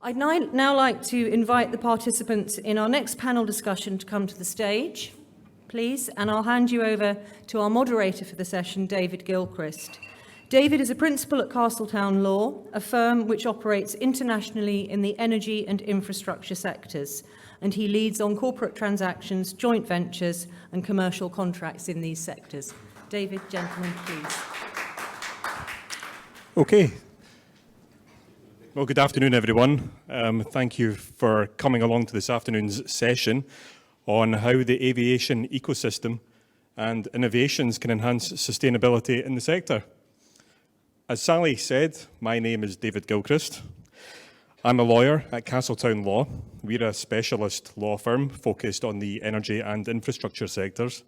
I'd now like to invite the participants in our next panel discussion to come to the stage, please, and I'll hand you over to our moderator for the session, David Gilchrist. David is a principal at Castletown Law, a firm which operates internationally in the energy and infrastructure sectors, and he leads on corporate transactions, joint ventures and commercial contracts in these sectors. David, gentlemen, please. Okay. Well, good afternoon, everyone. Thank you for coming along to this afternoon's session on how the aviation ecosystem and innovations can enhance sustainability in the sector. As Sally said, my name is David Gilchrist. I'm a lawyer at Castletown Law. We're a specialist law firm focused on the energy and infrastructure sectors,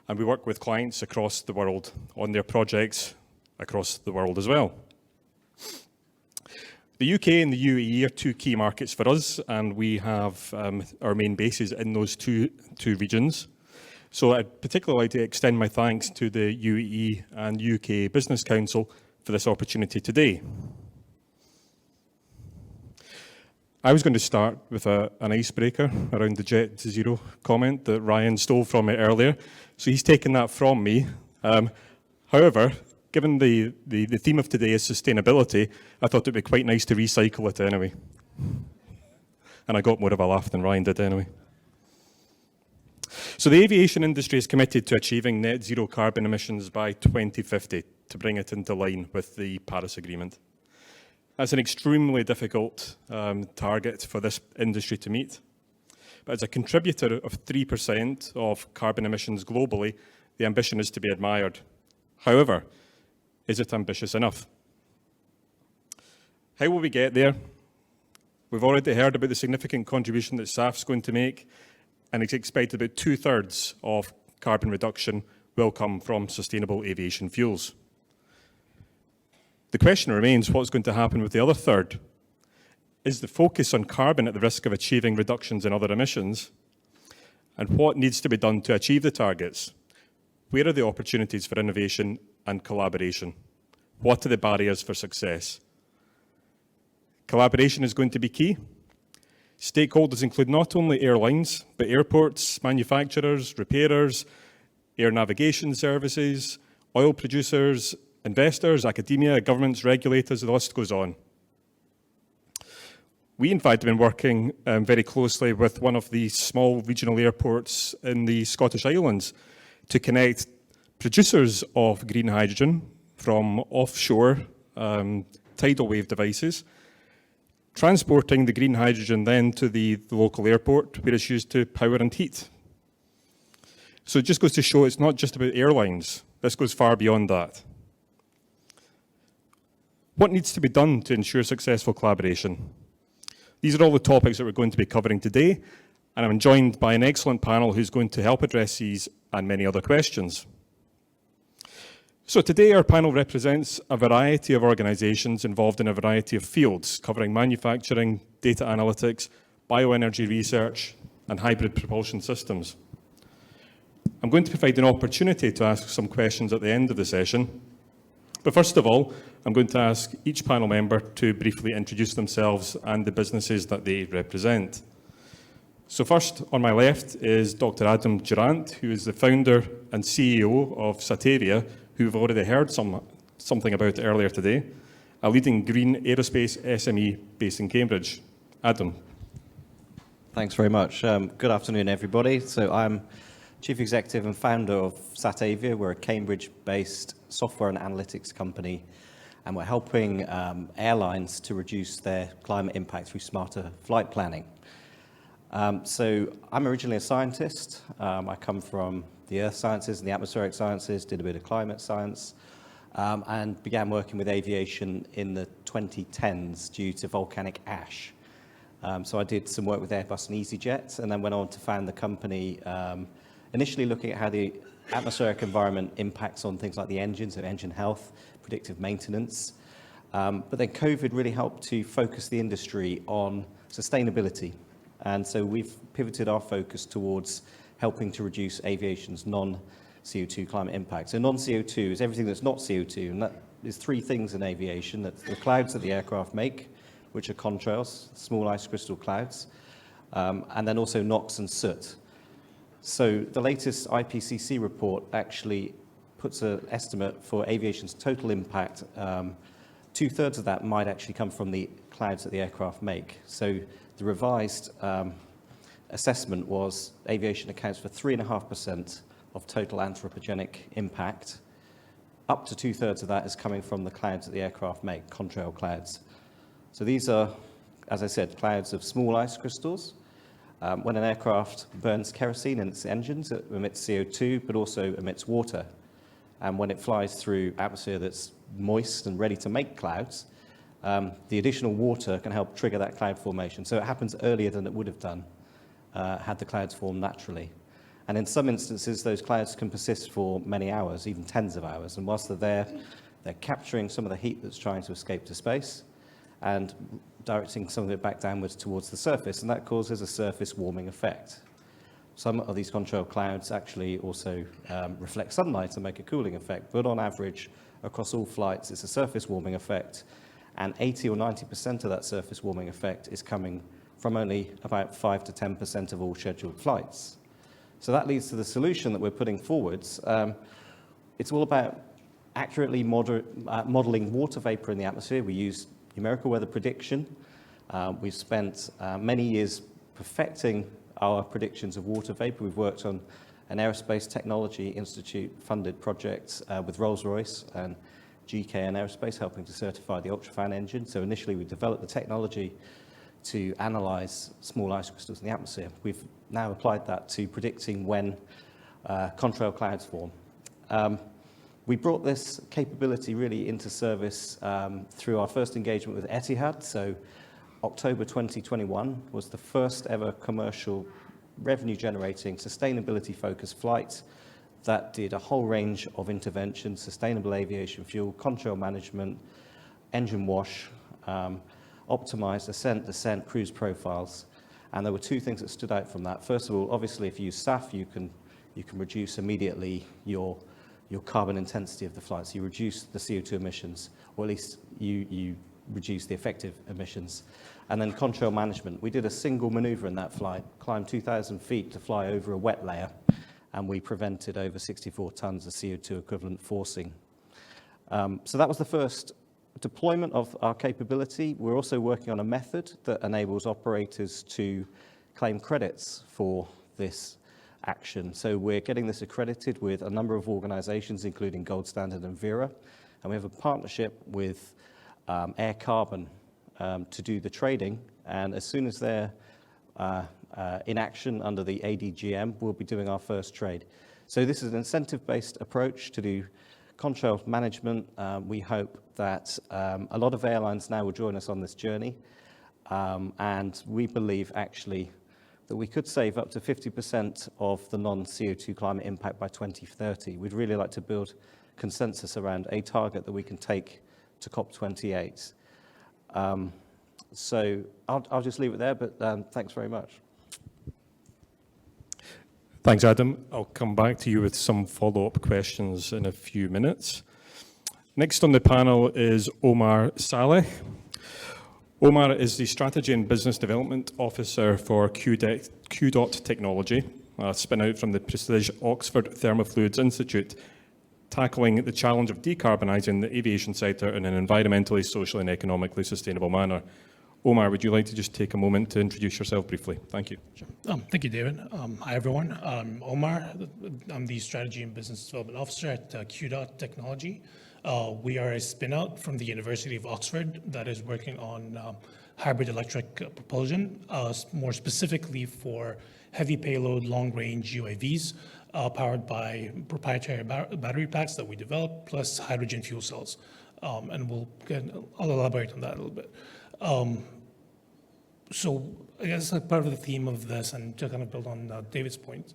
and we work with clients across the world on their projects across the world as well. The UK and the UAE are two key markets for us, and we have our main bases in those two regions. So I'd particularly like to extend my thanks to the UAE and UK Business Council for this opportunity today. I was going to start with an icebreaker around the Jet to Zero comment that Ryan stole from me earlier, so he's taken that from me. However, given the theme of today is sustainability, I thought it'd be quite nice to recycle it anyway. And I got more of a laugh than Ryan did anyway. So the aviation industry is committed to achieving net zero carbon emissions by 2050 to bring it into line with the Paris Agreement. That's an extremely difficult target for this industry to meet. But as a contributor of 3% of carbon emissions globally, the ambition is to be admired. However, is it ambitious enough? How will we get there? We've already heard about the significant contribution that SAF's going to make, and it's expected about 2/3 of carbon reduction will come from sustainable aviation fuels. The question remains, what's going to happen with the other third? Is the focus on carbon at the risk of achieving reductions in other emissions? And what needs to be done to achieve the targets? Where are the opportunities for innovation and collaboration? What are the barriers for success? Collaboration is going to be key. Stakeholders include not only airlines, but airports, manufacturers, repairers, air navigation services, oil producers, investors, academia, governments, regulators, the list goes on. We, in fact, have been working very closely with one of the small regional airports in the Scottish Islands to connect producers of green hydrogen from offshore tidal wave devices, transporting the green hydrogen then to the local airport where it's used to power and heat. So it just goes to show it's not just about airlines. This goes far beyond that. What needs to be done to ensure successful collaboration? These are all the topics that we're going to be covering today, and I'm joined by an excellent panel who's going to help address these and many other questions. So today our panel represents a variety of organisations involved in a variety of fields, covering manufacturing, data analytics, bioenergy research, and hybrid propulsion systems. I'm going to provide an opportunity to ask some questions at the end of the session. But first of all, I'm going to ask each panel member to briefly introduce themselves and the businesses that they represent. So first, on my left, is Dr. Adam Durant, who is the founder and CEO of Satavia, who we've already heard something about earlier today, a leading green aerospace SME based in Cambridge. Adam. Thanks very much. Good afternoon, everybody. So I'm Chief Executive and founder of Satavia. We're a Cambridge-based software and analytics company, and we're helping airlines to reduce their climate impact through smarter flight planning. So I'm originally a scientist. I come from the earth sciences and the atmospheric sciences, did a bit of climate science, and began working with aviation in the 2010s due to volcanic ash. So I did some work with Airbus and EasyJet, and then went on to found the company, initially looking at how the atmospheric environment impacts on things like the engines, so engine health, predictive maintenance. But then COVID really helped to focus the industry on sustainability. And so we've pivoted our focus towards helping to reduce aviation's non-CO2 climate impact. So non-CO2 is everything that's not CO2, and that is three things in aviation. That's the clouds that the aircraft make, which are contrails, small ice crystal clouds, and then also NOx and soot. So the latest IPCC report actually puts an estimate for aviation's total impact. Two-thirds of that might actually come from the clouds that the aircraft make. So the revised assessment was aviation accounts for 3.5% of total anthropogenic impact. Up to two-thirds of that is coming from the clouds that the aircraft make, contrail clouds. So these are, as I said, clouds of small ice crystals. When an aircraft burns kerosene in its engines, it emits CO2, but also emits water. And when it flies through atmosphere that's moist and ready to make clouds, the additional water can help trigger that cloud formation. So it happens earlier than it would have done had the clouds formed naturally. And in some instances, those clouds can persist for many hours, even tens of hours. And whilst they're there, they're capturing some of the heat that's trying to escape to space and directing some of it back downwards towards the surface. And that causes a surface warming effect. Some of these contrail clouds actually also reflect sunlight and make a cooling effect. But on average, across all flights, it's a surface warming effect. And 80 or 90% of that surface warming effect is coming from only about 5 to 10% of all scheduled flights. So that leads to the solution that we're putting forwards. It's all about accurately modeling water vapor in the atmosphere. We use numerical weather prediction. We've spent many years perfecting our predictions of water vapor. We've worked on an Aerospace Technology Institute funded project with Rolls-Royce and GKN Aerospace helping to certify the UltraFan engine. So initially we developed the technology to analyze small ice crystals in the atmosphere. We've now applied that to predicting when contrail clouds form. We brought this capability really into service through our first engagement with Etihad. So October 2021 was the first ever commercial revenue-generating, sustainability-focused flight that did a whole range of interventions: sustainable aviation fuel, contrail management, engine wash, optimized ascent, descent, cruise profiles. And there were two things that stood out from that. First of all, obviously, if you use SAF, you can reduce immediately your carbon intensity of the flight. So you reduce the CO2 emissions, or at least you reduce the effective emissions. And then contrail management. We did a single maneuver in that flight, climbed 2,000 feet to fly over a wet layer, and we prevented over 64 tons of CO2 equivalent forcing. So that was the first deployment of our capability. We're also working on a method that enables operators to claim credits for this action. So we're getting this accredited with a number of organizations, including Gold Standard and Vera. And we have a partnership with Air Carbon to do the trading. And as soon as they're in action under the ADGM, we'll be doing our first trade. So this is an incentive-based approach to do contrail management. We hope that a lot of airlines now will join us on this journey. And we believe actually that we could save up to 50% of the non-CO2 climate impact by 2030. We'd really like to build consensus around a target that we can take to COP28. So I'll just leave it there, but thanks very much. Thanks, Adam. I'll come back to you with some follow-up questions in a few minutes. Next on the panel is Omar Saleh. Omar is the Strategy and Business Development Officer for QDOT Technology, a spin-out from the prestigious Oxford Thermofluids Institute, tackling the challenge of decarbonising the aviation sector in an environmentally, socially and economically sustainable manner. Omar, would you like to just take a moment to introduce yourself briefly? Thank you. Sure. Thank you, David. Hi, everyone. I'm Omar. I'm the Strategy and Business Development Officer at QDOT Technology. We are a spin-out from the University of Oxford that is working on hybrid electric propulsion, more specifically for heavy payload, long-range UAVs, powered by proprietary battery packs that we develop, plus hydrogen fuel cells. And I'll elaborate on that a little bit. So I guess like part of the theme of this, and to kind of build on David's point,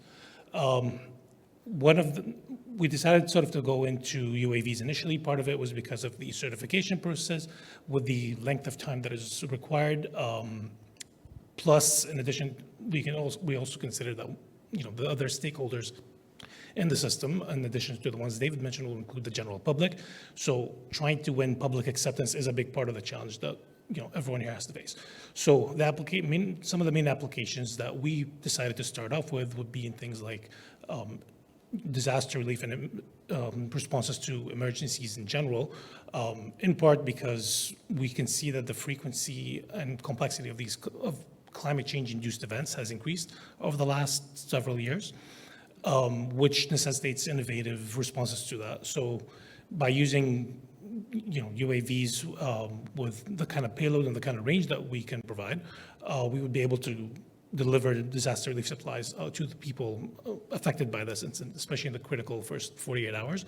we decided sort of to go into UAVs initially. Part of it was because of the certification process with the length of time that is required. Plus, in addition, we also consider that, the other stakeholders in the system, in addition to the ones David mentioned, will include the general public. So trying to win public acceptance is a big part of the challenge that everyone here has to face. So some of the main applications that we decided to start off with would be in things like disaster relief and responses to emergencies in general, in part because we can see that the frequency and complexity of climate change-induced events has increased over the last several years, which necessitates innovative responses to that. So by using UAVs with the kind of payload and the kind of range that we can provide, we would be able to deliver disaster relief supplies to the people affected by this incident, especially in the critical first 48 hours.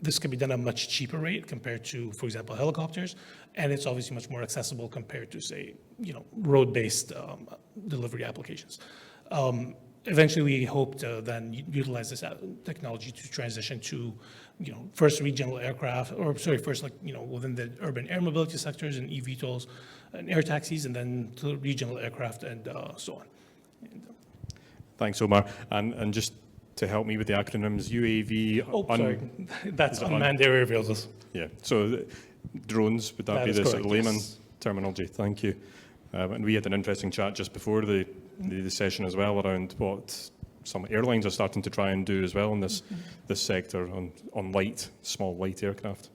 This can be done at a much cheaper rate compared to, for example, helicopters, and it's obviously much more accessible compared to, say, road-based delivery applications. Eventually, we hope to then utilize this technology to transition to, first regional aircraft, first within the urban air mobility sectors and eVTOLs and air taxis, and then to regional aircraft and so on. Thanks, Omar. And just to help me with the acronyms, UAV. That's unmanned aerial vehicles. Yeah. So drones, would that be the sort of layman terminology? Thank you. And we had an interesting chat just before the session as well around what some airlines are starting to try and do as well in this sector on small light aircraft.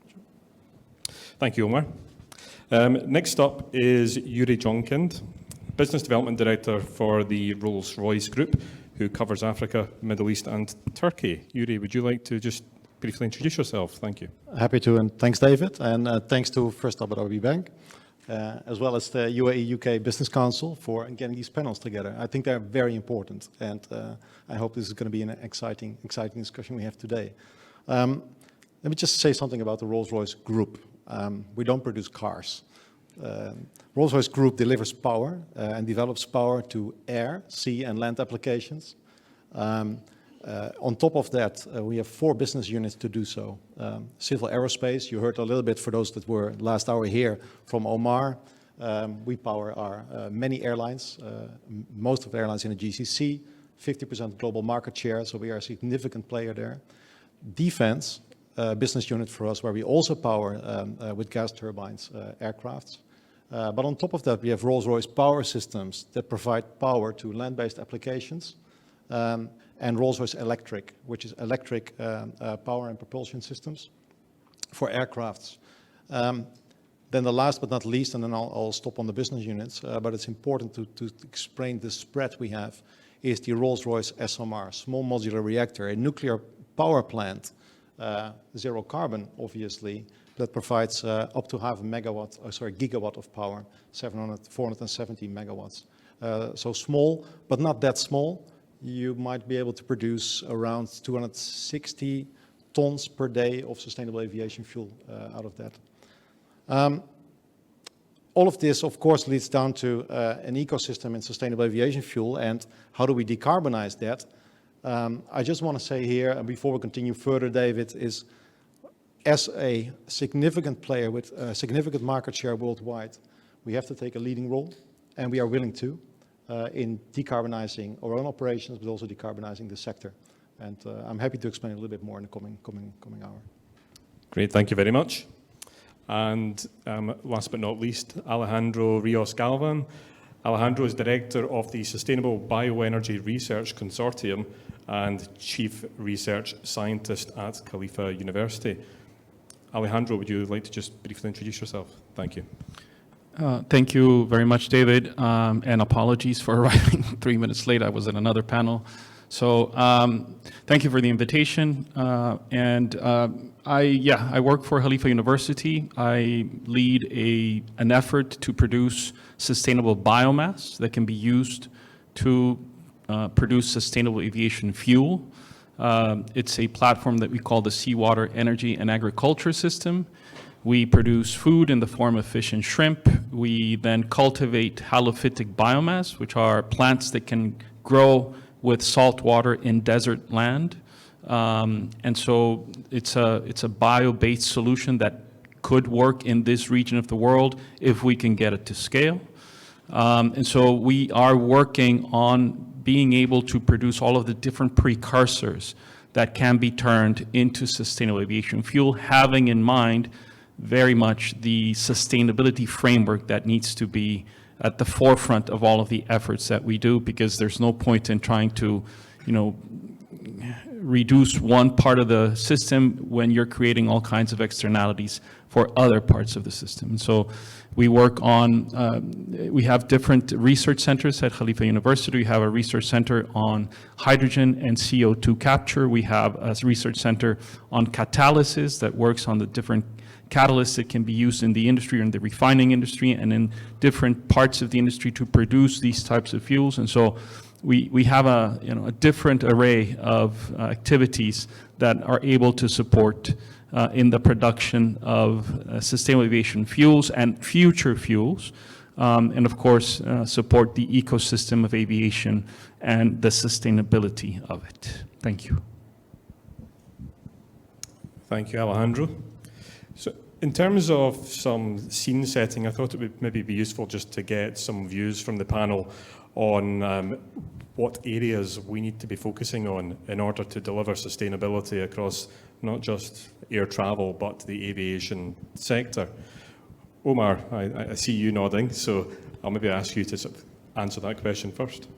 Thank you, Omar. Next up is Yuri Jonkind, Business Development Director for the Rolls-Royce Group, who covers Africa, Middle East and Turkey. Yuri, would you like to just briefly introduce yourself? Thank you. Happy to, and thanks, David. And thanks to First Abu Dhabi Bank, as well as the UAE UK Business Council for getting these panels together. I think they're very important, and I hope this is going to be an exciting discussion we have today. Let me just say something about the Rolls-Royce Group. We don't produce cars. Rolls-Royce Group delivers power and develops power to air, sea and land applications. On top of that, we have 4 business units to do so. Civil aerospace, you heard a little bit for those that were last hour here from Omar. We power our many airlines, most of the airlines in the GCC, 50% global market share, so we are a significant player there. Defense, business unit for us, where we also power with gas turbines aircrafts. But on top of that, we have Rolls-Royce Power Systems that provide power to land-based applications, and Rolls-Royce Electric, which is electric power and propulsion systems for aircrafts. Then the last but not least, and then I'll stop on the business units, but it's important to explain the spread we have, is the Rolls-Royce SMR, Small Modular Reactor, a nuclear power plant, zero carbon, obviously, that provides up to gigawatt of power, 470 megawatts. So small, but not that small. You might be able to produce around 260 tons per day of sustainable aviation fuel out of that. All of this, of course, leads down to an ecosystem in sustainable aviation fuel, and how do we decarbonize that? I just want to say here, and before we continue further, David, is as a significant player with a significant market share worldwide, we have to take a leading role, and we are willing to in decarbonizing our own operations, but also decarbonizing the sector. And I'm happy to explain a little bit more in the coming hour. Great, thank you very much. And last but not least, Alejandro Rios Galvan. Alejandro is Director of the Sustainable Bioenergy Research Consortium and Chief Research Scientist at Khalifa University. Alejandro, would you like to just briefly introduce yourself? Thank you. Thank you very much, David, and apologies for arriving 3 minutes late. I was at another panel. So thank you for the invitation. I work for Khalifa University. I lead an effort to produce sustainable biomass that can be used to produce sustainable aviation fuel. It's a platform that we call the Seawater Energy and Agriculture System. We produce food in the form of fish and shrimp. We then cultivate halophytic biomass, which are plants that can grow with salt water in desert land. And so it's a bio-based solution that could work in this region of the world if we can get it to scale. And so we are working on being able to produce all of the different precursors that can be turned into sustainable aviation fuel, having in mind very much the sustainability framework that needs to be at the forefront of all of the efforts that we do, because there's no point in trying to, reduce one part of the system when you're creating all kinds of externalities for other parts of the system. And so we work on, we have different research centers at Khalifa University. We have a research center on hydrogen and CO2 capture. We have a research center on catalysis that works on the different catalysts that can be used in the industry or in the refining industry and in different parts of the industry to produce these types of fuels. And so we have a different array of activities that are able to support in the production of sustainable aviation fuels and future fuels, and of course support the ecosystem of aviation and the sustainability of it. Thank you. Thank you, Alejandro. So in terms of some scene setting, I thought it would maybe be useful just to get some views from the panel on what areas we need to be focusing on in order to deliver sustainability across not just air travel, but the aviation sector. Omar, I see you nodding, so I'll maybe ask you to sort of answer that question first.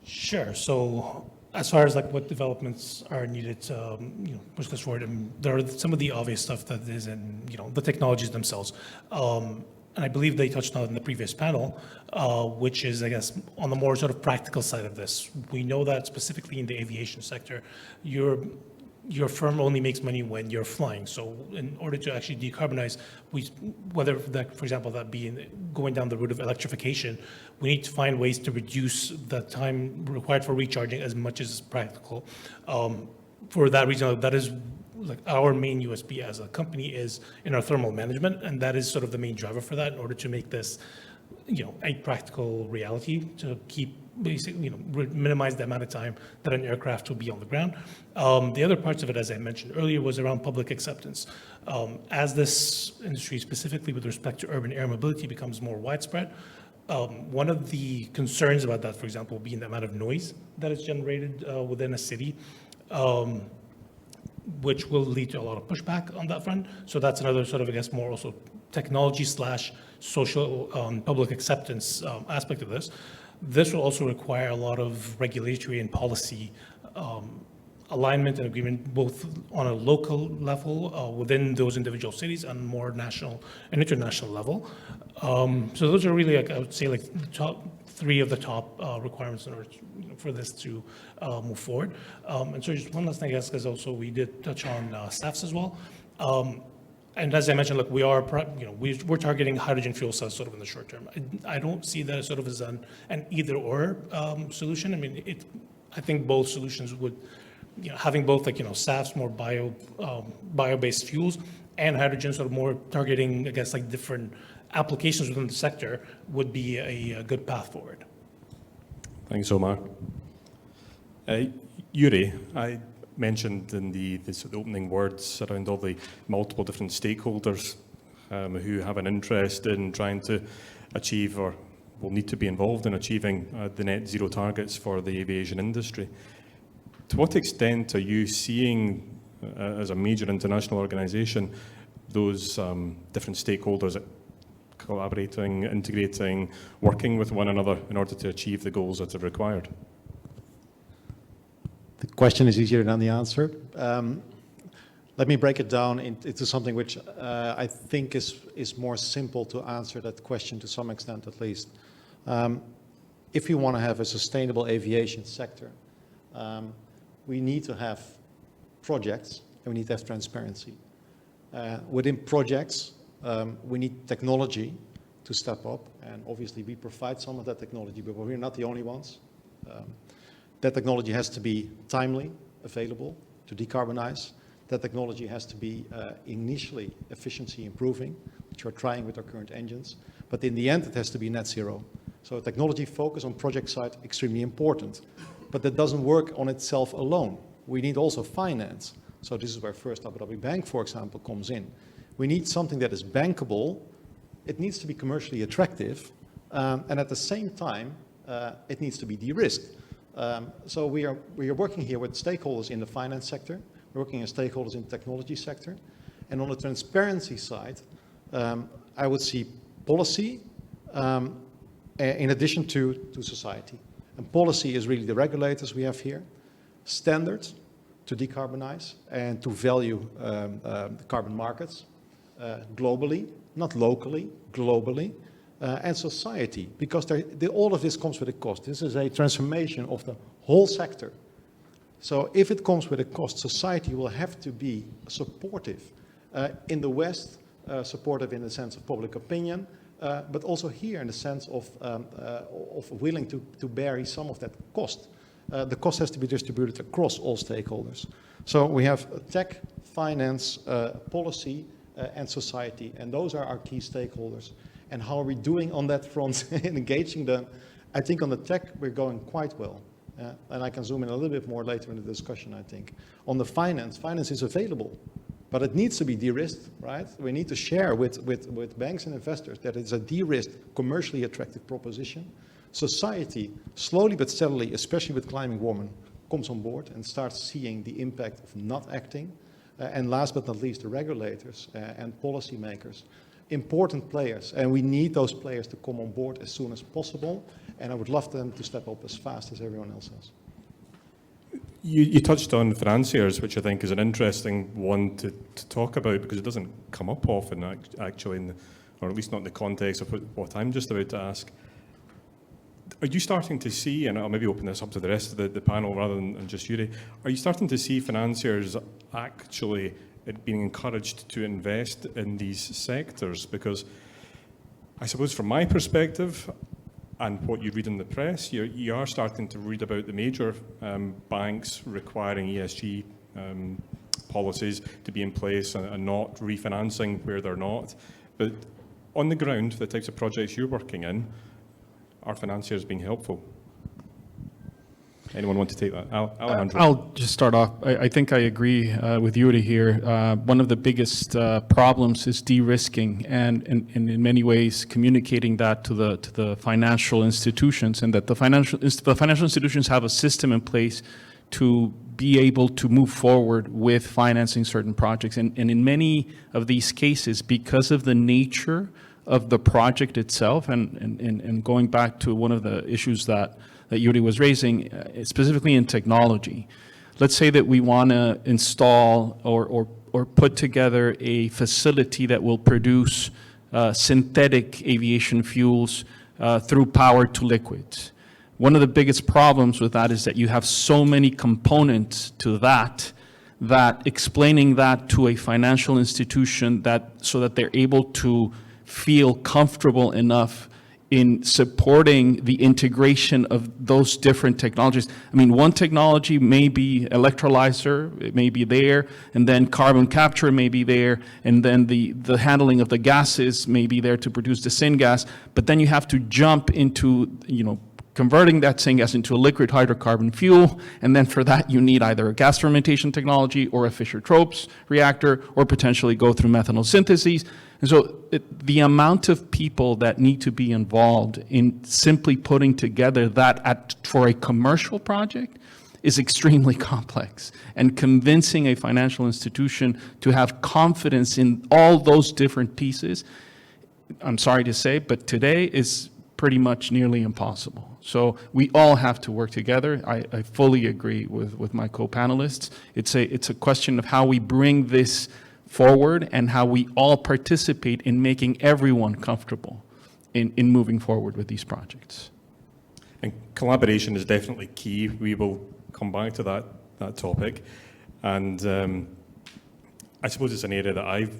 Sure. So as far as like what developments are needed to push this forward, there are some of the obvious stuff that is in the technologies themselves. And I believe they touched on it in the previous panel, which is, I guess, on the more sort of practical side of this. We know that specifically in the aviation sector, your firm only makes money when you're flying. So in order to actually decarbonize, whether that, for example, that be going down the route of electrification, we need to find ways to reduce the time required for recharging as much as practical. For that reason, that is like our main USP as a company is in our thermal management, and that is sort of the main driver for that in order to make this, a practical reality to keep basically, minimize the amount of time that an aircraft will be on the ground. The other parts of it, as I mentioned earlier, was around public acceptance. As this industry, specifically with respect to urban air mobility, becomes more widespread, one of the concerns about that, for example, will be the amount of noise that is generated within a city, which will lead to a lot of pushback on that front. So that's another sort of, I guess, more also technology / social public acceptance aspect of this. This will also require a lot of regulatory and policy alignment and agreement, both on a local level within those individual cities and more national and international level. So those are really, like, I would say, like the top three of the top requirements in order for this to move forward. And so just one last thing, I guess, because also we did touch on SAFs as well. And as I mentioned, look, we're targeting hydrogen fuel cells sort of in the short term. I don't see that sort of as an either-or solution. I mean, I think both solutions would, having both, like, SAFs, more bio-based fuels, and hydrogen sort of more targeting, I guess, like different applications within the sector would be a good path forward. Thanks, Omar. Yuri, I mentioned in the sort of opening words around all the multiple different stakeholders who have an interest in trying to achieve or will need to be involved in achieving the net zero targets for the aviation industry. To what extent are you seeing, as a major international organisation, those different stakeholders collaborating, integrating, working with one another in order to achieve the goals that are required? The question is easier than the answer. Let me break it down into something which I think is more simple to answer that question to some extent, at least. If you want to have a sustainable aviation sector, we need to have projects and we need to have transparency. Within projects, we need technology to step up, and obviously we provide some of that technology, but we're not the only ones. That technology has to be timely, available to decarbonize. That technology has to be initially efficiency improving, which we're trying with our current engines, but in the end it has to be net zero. So technology focus on project side, extremely important, but that doesn't work on itself alone. We need also finance. So this is where First Abu Dhabi Bank, for example, comes in. We need something that is bankable. It needs to be commercially attractive, and at the same time, it needs to be de-risked. So we are working here with stakeholders in the finance sector. We're working with stakeholders in the technology sector. And on the transparency side, I would see policy in addition to society. And policy is really the regulators we have here, standards to decarbonize and to value the carbon markets globally, not locally, globally, and society, because all of this comes with a cost. This is a transformation of the whole sector. So if it comes with a cost, society will have to be supportive. In the West, supportive in the sense of public opinion, but also here in the sense of willing to bear some of that cost. The cost has to be distributed across all stakeholders. So we have tech, finance, policy, and society, and those are our key stakeholders. And how are we doing on that front in engaging them? I think on the tech, we're going quite well. And I can zoom in a little bit more later in the discussion, I think. On the finance is available, but it needs to be de-risked, right? We need to share with banks and investors that it's a de-risked, commercially attractive proposition. Society, slowly but steadily, especially with climbing warming, comes on board and starts seeing the impact of not acting. And last but not least, the regulators and policymakers, important players, and we need those players to come on board as soon as possible, and I would love them to step up as fast as everyone else has. You touched on financiers, which I think is an interesting one to talk about, because it doesn't come up often, actually, or at least not in the context of what I'm just about to ask. Are you starting to see, and I'll maybe open this up to the rest of the panel rather than just Yuri, are you starting to see financiers actually being encouraged to invest in these sectors? Because I suppose from my perspective, and what you read in the press, you are starting to read about the major banks requiring ESG policies to be in place and not refinancing where they're not. But on the ground, the types of projects you're working in, are financiers being helpful? Anyone want to take that? Alejandro. I'll just start off. I think I agree with Yuri here. One of the biggest problems is de-risking, and in many ways communicating that to the financial institutions, and that the financial institutions have a system in place to be able to move forward with financing certain projects. And in many of these cases, because of the nature of the project itself, and going back to one of the issues that Yuri was raising, specifically in technology. Let's say that we want to install or put together a facility that will produce synthetic aviation fuels through power to liquids. One of the biggest problems with that is that you have so many components to that explaining that to a financial institution so that they're able to feel comfortable enough in supporting the integration of those different technologies. I mean, one technology may be electrolyzer, it may be there, and then carbon capture may be there, and then the handling of the gases may be there to produce the syngas, but then you have to jump into, converting that syngas into a liquid hydrocarbon fuel, and then for that you need either a gas fermentation technology or a Fischer-Tropsch reactor, or potentially go through methanol synthesis. And so the amount of people that need to be involved in simply putting together that for a commercial project is extremely complex. And convincing a financial institution to have confidence in all those different pieces, I'm sorry to say, but today is pretty much nearly impossible. So we all have to work together. I fully agree with my co-panelists. It's a question of how we bring this forward and how we all participate in making everyone comfortable in moving forward with these projects. And collaboration is definitely key. We will come back to that topic. And I suppose it's an area that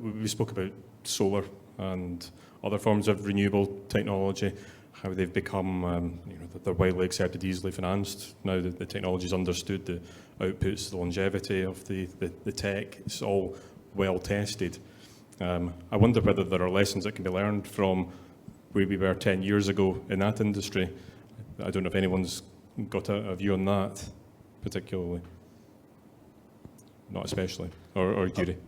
we spoke about solar and other forms of renewable technology, how they've become, they're widely accepted, easily financed. Now that the technology's understood, the outputs, the longevity of the tech, it's all well tested. I wonder whether there are lessons that can be learned from where we were 10 years ago in that industry. I don't know if anyone's got a view on that particularly. Not especially, or Yuri.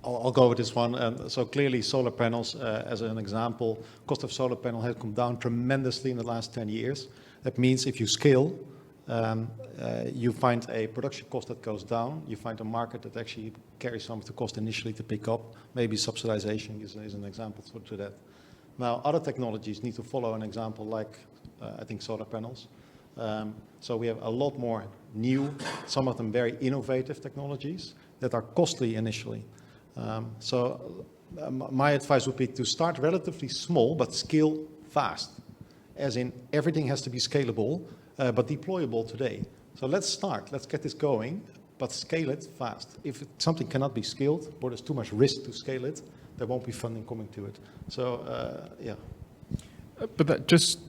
I'll go with this one. So clearly solar panels, as an example, cost of solar panel has come down tremendously in the last 10 years. That means if you scale, you find a production cost that goes down. You find a market that actually carries some of the cost initially to pick up. Maybe subsidization is an example to that. Now, other technologies need to follow an example like, I think, solar panels. So we have a lot more new, some of them very innovative technologies that are costly initially. My advice would be to start relatively small, but scale fast. As in, everything has to be scalable, but deployable today. So let's start, let's get this going, but scale it fast. If something cannot be scaled, or there's too much risk to scale it, there won't be funding coming to it. So, yeah. But that just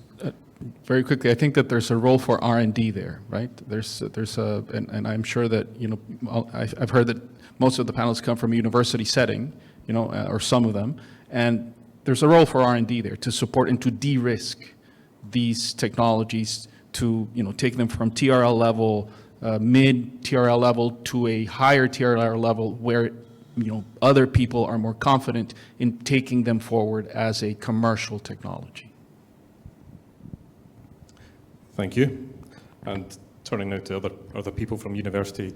very quickly, I think that there's a role for R&D there, right? And I'm sure that, I've heard that most of the panels come from a university setting, or some of them, and there's a role for R&D there to support and to de-risk these technologies, to take them from TRL level, mid TRL level, to a higher TRL level where other people are more confident in taking them forward as a commercial technology. Thank you. And turning now to other people from university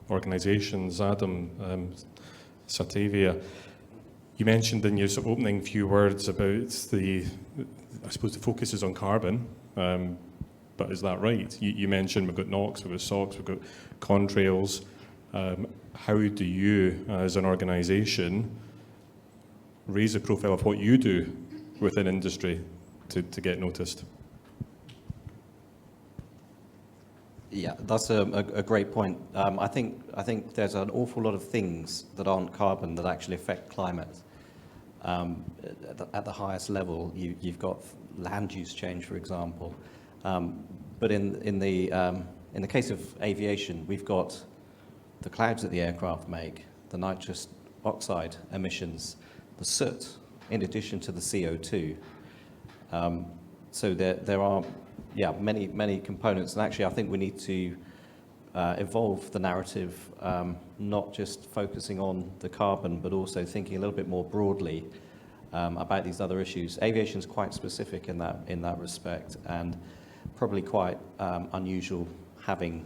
organisations, Adam, Satavia, you mentioned in your sort of opening few words about I suppose the focus is on carbon, but is that right? You mentioned we've got NOx, we've got SOx, we've got contrails. How do you, as an organisation, raise the profile of what you do within industry to get noticed? Yeah, that's a great point. I think there's an awful lot of things that aren't carbon that actually affect climate. At the highest level, you've got land use change, for example. But in the case of aviation, we've got the clouds that the aircraft make, the nitrous oxide emissions, the soot, in addition to the CO2. So there are many components, and actually I think we need to evolve the narrative, not just focusing on the carbon, but also thinking a little bit more broadly about these other issues. Aviation is quite specific in that respect, and probably quite unusual having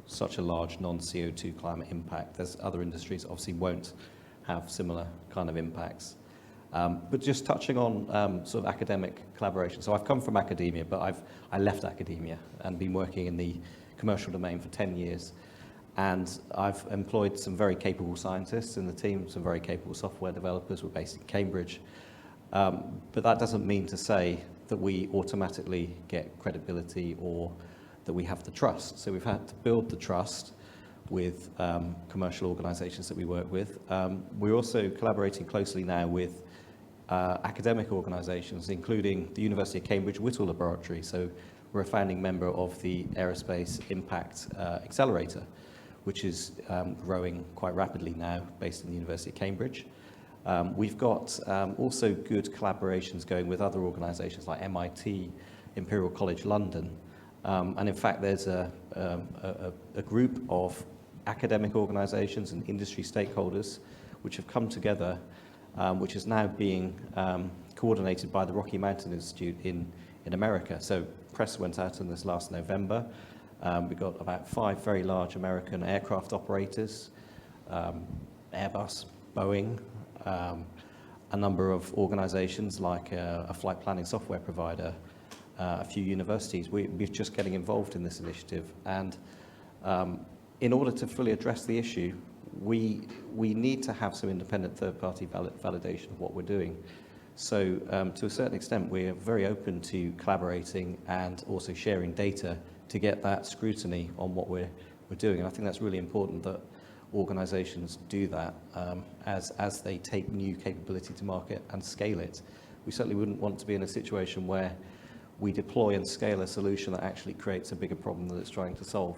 such a large non-CO2 climate impact. There's other industries obviously won't have similar kind of impacts. But just touching on sort of academic collaboration. So I've come from academia, but I left academia and been working in the commercial domain for 10 years. And I've employed some very capable scientists in the team, some very capable software developers. We're based in Cambridge. But that doesn't mean to say that we automatically get credibility or that we have the trust. So we've had to build the trust with commercial organisations that we work with. We're also collaborating closely now with academic organisations, including the University of Cambridge Whittle Laboratory. So we're a founding member of the Aerospace Impact Accelerator, which is growing quite rapidly now, based in the University of Cambridge. We've got also good collaborations going with other organisations like MIT, Imperial College London. And in fact, there's a group of academic organisations and industry stakeholders which have come together, which is now being coordinated by the Rocky Mountain Institute in America. So press went out on this last November. We've got about 5 very large American aircraft operators, Airbus, Boeing, a number of organisations like a flight planning software provider, a few universities. We're just getting involved in this initiative, and in order to fully address the issue, we need to have some independent third-party validation of what we're doing. So to a certain extent, we're very open to collaborating and also sharing data to get that scrutiny on what we're doing. And I think that's really important that organisations do that as they take new capability to market and scale it. We certainly wouldn't want to be in a situation where we deploy and scale a solution that actually creates a bigger problem that it's trying to solve.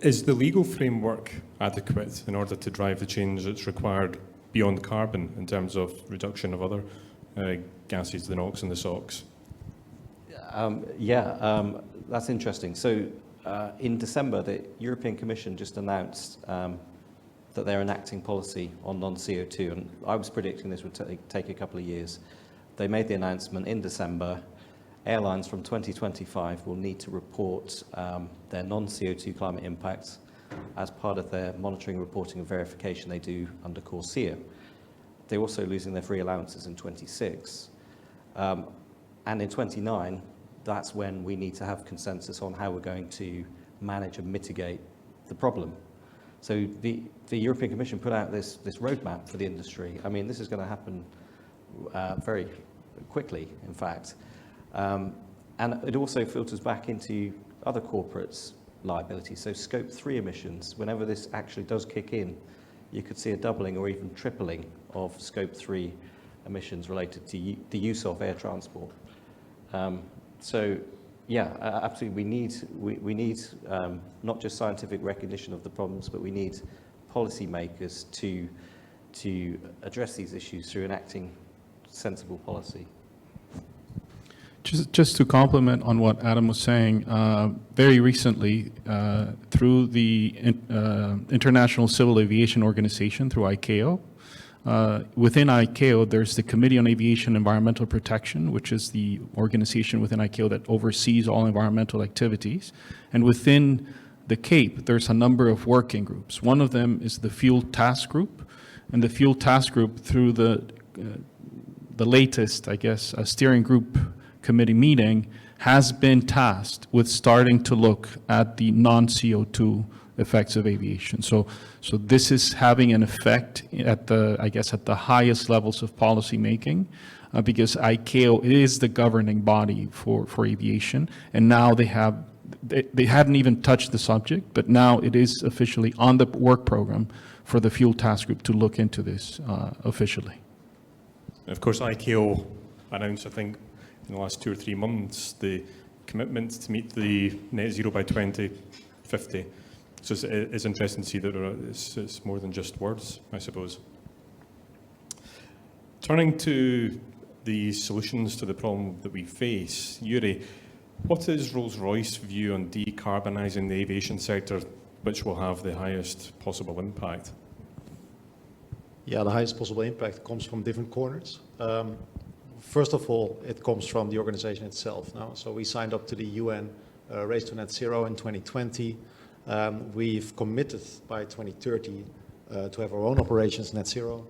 Is the legal framework adequate in order to drive the change that's required beyond carbon in terms of reduction of other gases, the NOx and the SOx? That's interesting. So in December, the European Commission just announced that they're enacting policy on non-CO2, and I was predicting this would take a couple of years. They made the announcement in December. airlines from 2025 will need to report their non-CO2 climate impacts as part of their monitoring, reporting and verification they do under CORSIA. They're also losing their free allowances in 26. And in 29, that's when we need to have consensus on how we're going to manage and mitigate the problem. So the European Commission put out this roadmap for the industry. I mean, this is going to happen very quickly, in fact. And it also filters back into other corporates' liability. So scope 3 emissions, whenever this actually does kick in, you could see a doubling or even tripling of scope 3 emissions related to the use of air transport. So yeah, absolutely, we need not just scientific recognition of the problems, but we need policymakers to address these issues through enacting sensible policy. Just to complement on what Adam was saying, very recently, through the International Civil Aviation Organization, through ICAO, within ICAO, there's the Committee on Aviation Environmental Protection, which is the organization within ICAO that oversees all environmental activities. And within the CAPE, there's a number of working groups. One of them is the Fuel Task Group, and the Fuel Task Group, through the latest, I guess, steering group committee meeting, has been tasked with starting to look at the non-CO2 effects of aviation. So this is having an effect at the highest levels of policy making, because ICAO is the governing body for aviation, and now they hadn't even touched the subject, but now it is officially on the work program for the Fuel Task Group to look into this officially. Of course, ICAO announced, I think, in the last 2 or 3 months, the commitment to meet the net zero by 2050. So it's interesting to see that it's more than just words, I suppose. Turning to the solutions to the problem that we face, Yuri, what is Rolls-Royce's view on decarbonising the aviation sector, which will have the highest possible impact? Yeah, the highest possible impact comes from different corners. First of all, it comes from the organization itself. Now, so we signed up to the UN Race to Net Zero in 2020. We've committed by 2030 to have our own operations net zero.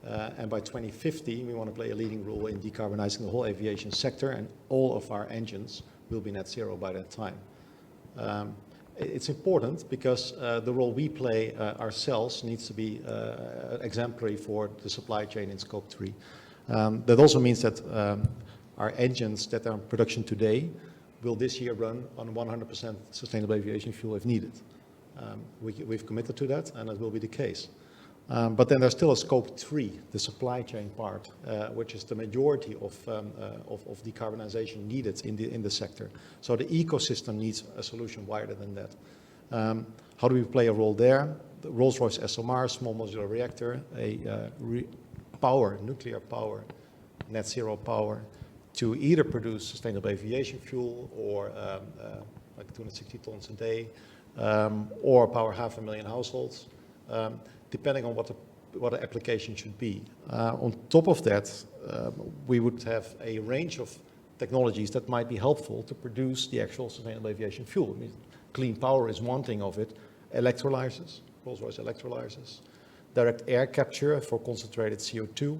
And by 2050, we want to play a leading role in decarbonizing the whole aviation sector, and all of our engines will be net zero by that time. It's important because the role we play ourselves needs to be exemplary for the supply chain in Scope 3. That also means that our engines that are in production today will this year run on 100% sustainable aviation fuel if needed. We've committed to that, and that will be the case. But then there's still a Scope 3, the supply chain part, which is the majority of decarbonization needed in the sector. So the ecosystem needs a solution wider than that. How do we play a role there? The Rolls-Royce SMR, small modular reactor, nuclear power, net zero power, to either produce sustainable aviation fuel or like 260 tons a day, or power 500,000 households, depending on what the application should be. On top of that, we would have a range of technologies that might be helpful to produce the actual sustainable aviation fuel. I mean, clean power is one thing of it. Electrolyzers, Rolls-Royce electrolyzers, direct air capture for concentrated CO2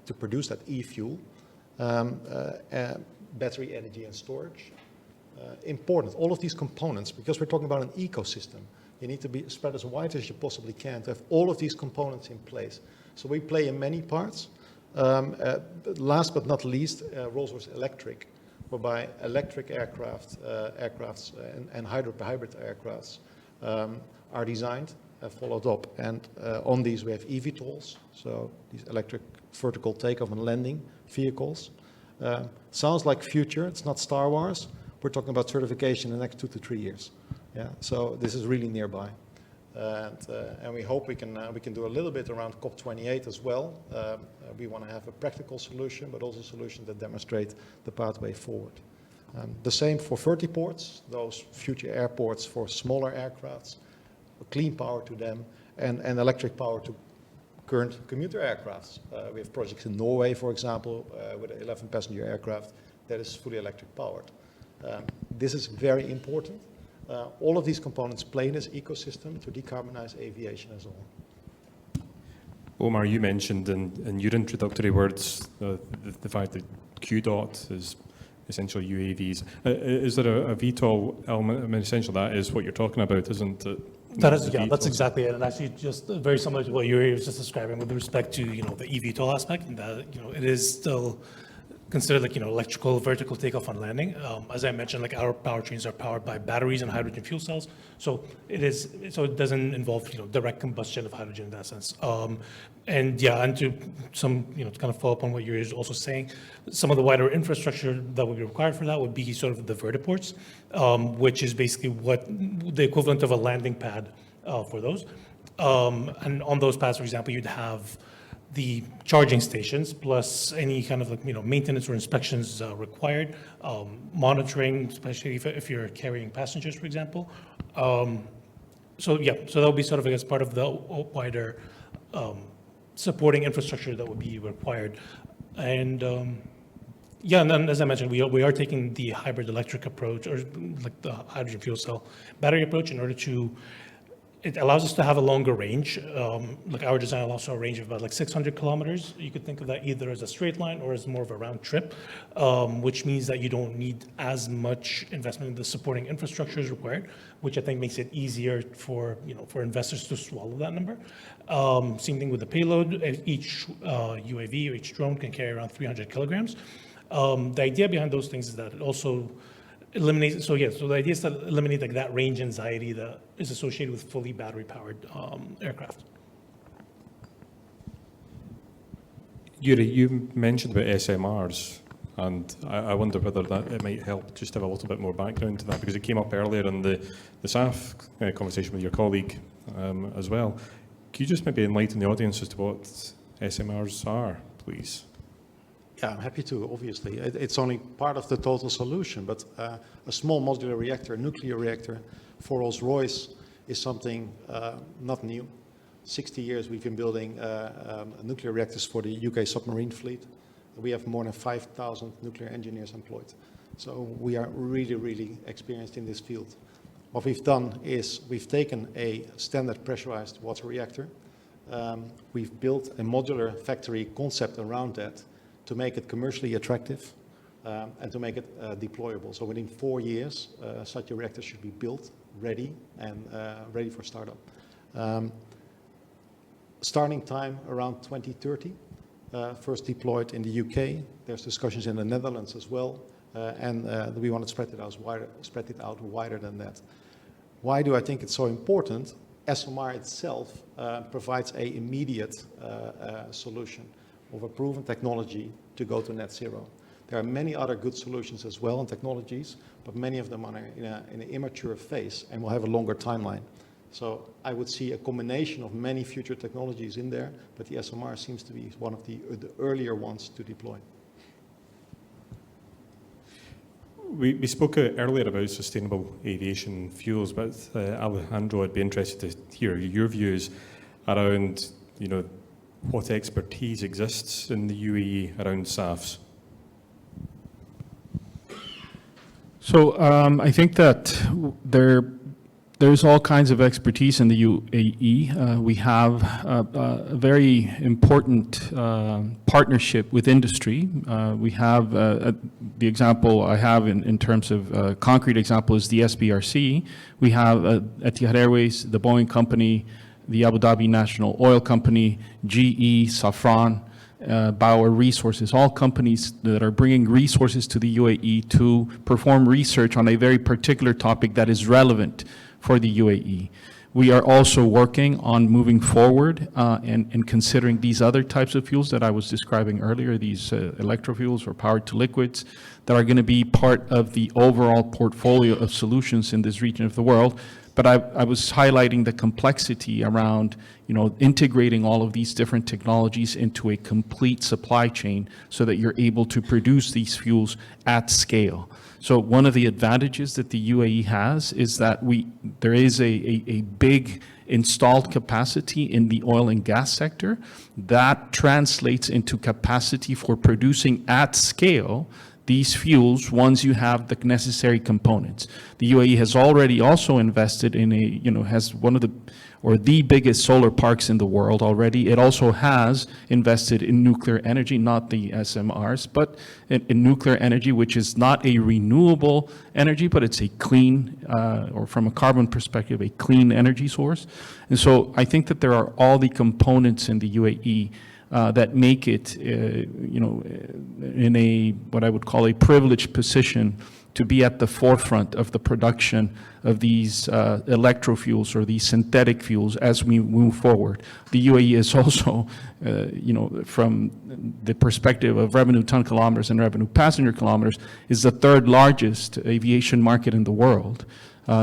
to produce that e-fuel, battery energy and storage. Important, all of these components, because we're talking about an ecosystem, you need to be spread as wide as you possibly can to have all of these components in place. So we play in many parts. Last but not least, Rolls-Royce Electric, whereby electric aircrafts and hybrid aircrafts are designed and followed up. And on these we have eVTOLs, so these electric vertical takeoff and landing vehicles. Sounds like future, it's not Star Wars. We're talking about certification in the next 2 to 3 years. Yeah, so this is really nearby. And we hope we can do a little bit around COP28 as well. We want to have a practical solution, but also solutions that demonstrate the pathway forward. The same for vertiports, those future airports for smaller aircrafts, clean power to them, and electric power to current commuter aircrafts. We have projects in Norway, for example, with an 11-passenger aircraft that is fully electric powered. This is very important. All of these components play in this ecosystem to decarbonize aviation as a whole. Omar, you mentioned in your introductory words the fact that QDOT is essentially UAVs. Is there a VTOL element? I mean, essentially that is what you're talking about, isn't it? That is, yeah, that's exactly it. And actually just very similar to what Yuri was just describing with respect to, the eVTOL aspect, and that, it is still considered like, electrical vertical takeoff and landing. As I mentioned, like our powertrains are powered by batteries and hydrogen fuel cells. So it doesn't involve, direct combustion of hydrogen in that sense. And to kind of follow up on what you're also saying, some of the wider infrastructure that would be required for that would be sort of the vertiports, which is basically what the equivalent of a landing pad for those. And on those pads, for example, you'd have the charging stations plus any kind of maintenance or inspections required, monitoring, especially if you're carrying passengers, for example. So that'll be sort of, I guess, part of the wider supporting infrastructure that would be required. And and then as I mentioned, we are taking the hybrid electric approach, or like the hydrogen fuel cell battery approach, in order to, it allows us to have a longer range. Like our design allows for a range of about like 600 kilometers. You could think of that either as a straight line or as more of a round trip, which means that you don't need as much investment in the supporting infrastructure as required, which I think makes it easier for, for investors to swallow that number. Same thing with the payload. Each UAV or each drone can carry around 300 kilograms. The idea behind those things is that it also eliminates, so the idea is to eliminate like that range anxiety that is associated with fully battery powered aircraft. Yuri, you mentioned about SMRs, and I wonder whether it might help just have a little bit more background to that, because it came up earlier in the SAF conversation with your colleague as well. Can you just maybe enlighten the audience as to what SMRs are, please? Yeah, I'm happy to, obviously. It's only part of the total solution, but a small modular reactor, a nuclear reactor for Rolls-Royce is something not new. 60 years we've been building nuclear reactors for the UK submarine fleet. We have more than 5,000 nuclear engineers employed. So we are really, really experienced in this field. What we've done is we've taken a standard pressurized water reactor. We've built a modular factory concept around that to make it commercially attractive and to make it deployable. So within 4 years, such a reactor should be built, ready, and ready for startup. Starting time around 2030, first deployed in the UK. There's discussions in the Netherlands as well, and we want to spread it out wider than that. Why do I think it's so important? SMR itself provides an immediate solution of a proven technology to go to net zero. There are many other good solutions as well and technologies, but many of them are in an immature phase and will have a longer timeline. So I would see a combination of many future technologies in there, but the SMR seems to be one of the earlier ones to deploy. We spoke earlier about sustainable aviation fuels, but Alejandro, I'd be interested to hear your views around, what expertise exists in the UAE around SAFs. So I think that there's all kinds of expertise in the UAE. We have a very important partnership with industry. We have the example I have in terms of concrete example is the SBRC. We have Etihad Airways, the Boeing company, the Abu Dhabi National Oil Company, GE, Safran, Bauer Resources, all companies that are bringing resources to the UAE to perform research on a very particular topic that is relevant for the UAE. We are also working on moving forward and considering these other types of fuels that I was describing earlier, these electrofuels or powered to liquids, that are going to be part of the overall portfolio of solutions in this region of the world. But I was highlighting the complexity around, integrating all of these different technologies into a complete supply chain so that you're able to produce these fuels at scale. So one of the advantages that the UAE has is that there is a big installed capacity in the oil and gas sector that translates into capacity for producing at scale these fuels once you have the necessary components. The UAE has already also invested in has one of the biggest solar parks in the world already. It also has invested in nuclear energy, not the SMRs, but in nuclear energy, which is not a renewable energy, but it's a clean, or from a carbon perspective, a clean energy source. And so I think that there are all the components in the UAE that make it, in a what I would call a privileged position to be at the forefront of the production of these electrofuels or these synthetic fuels as we move forward. The UAE is also, from the perspective of revenue ton kilometers and revenue passenger kilometers, is the third largest aviation market in the world.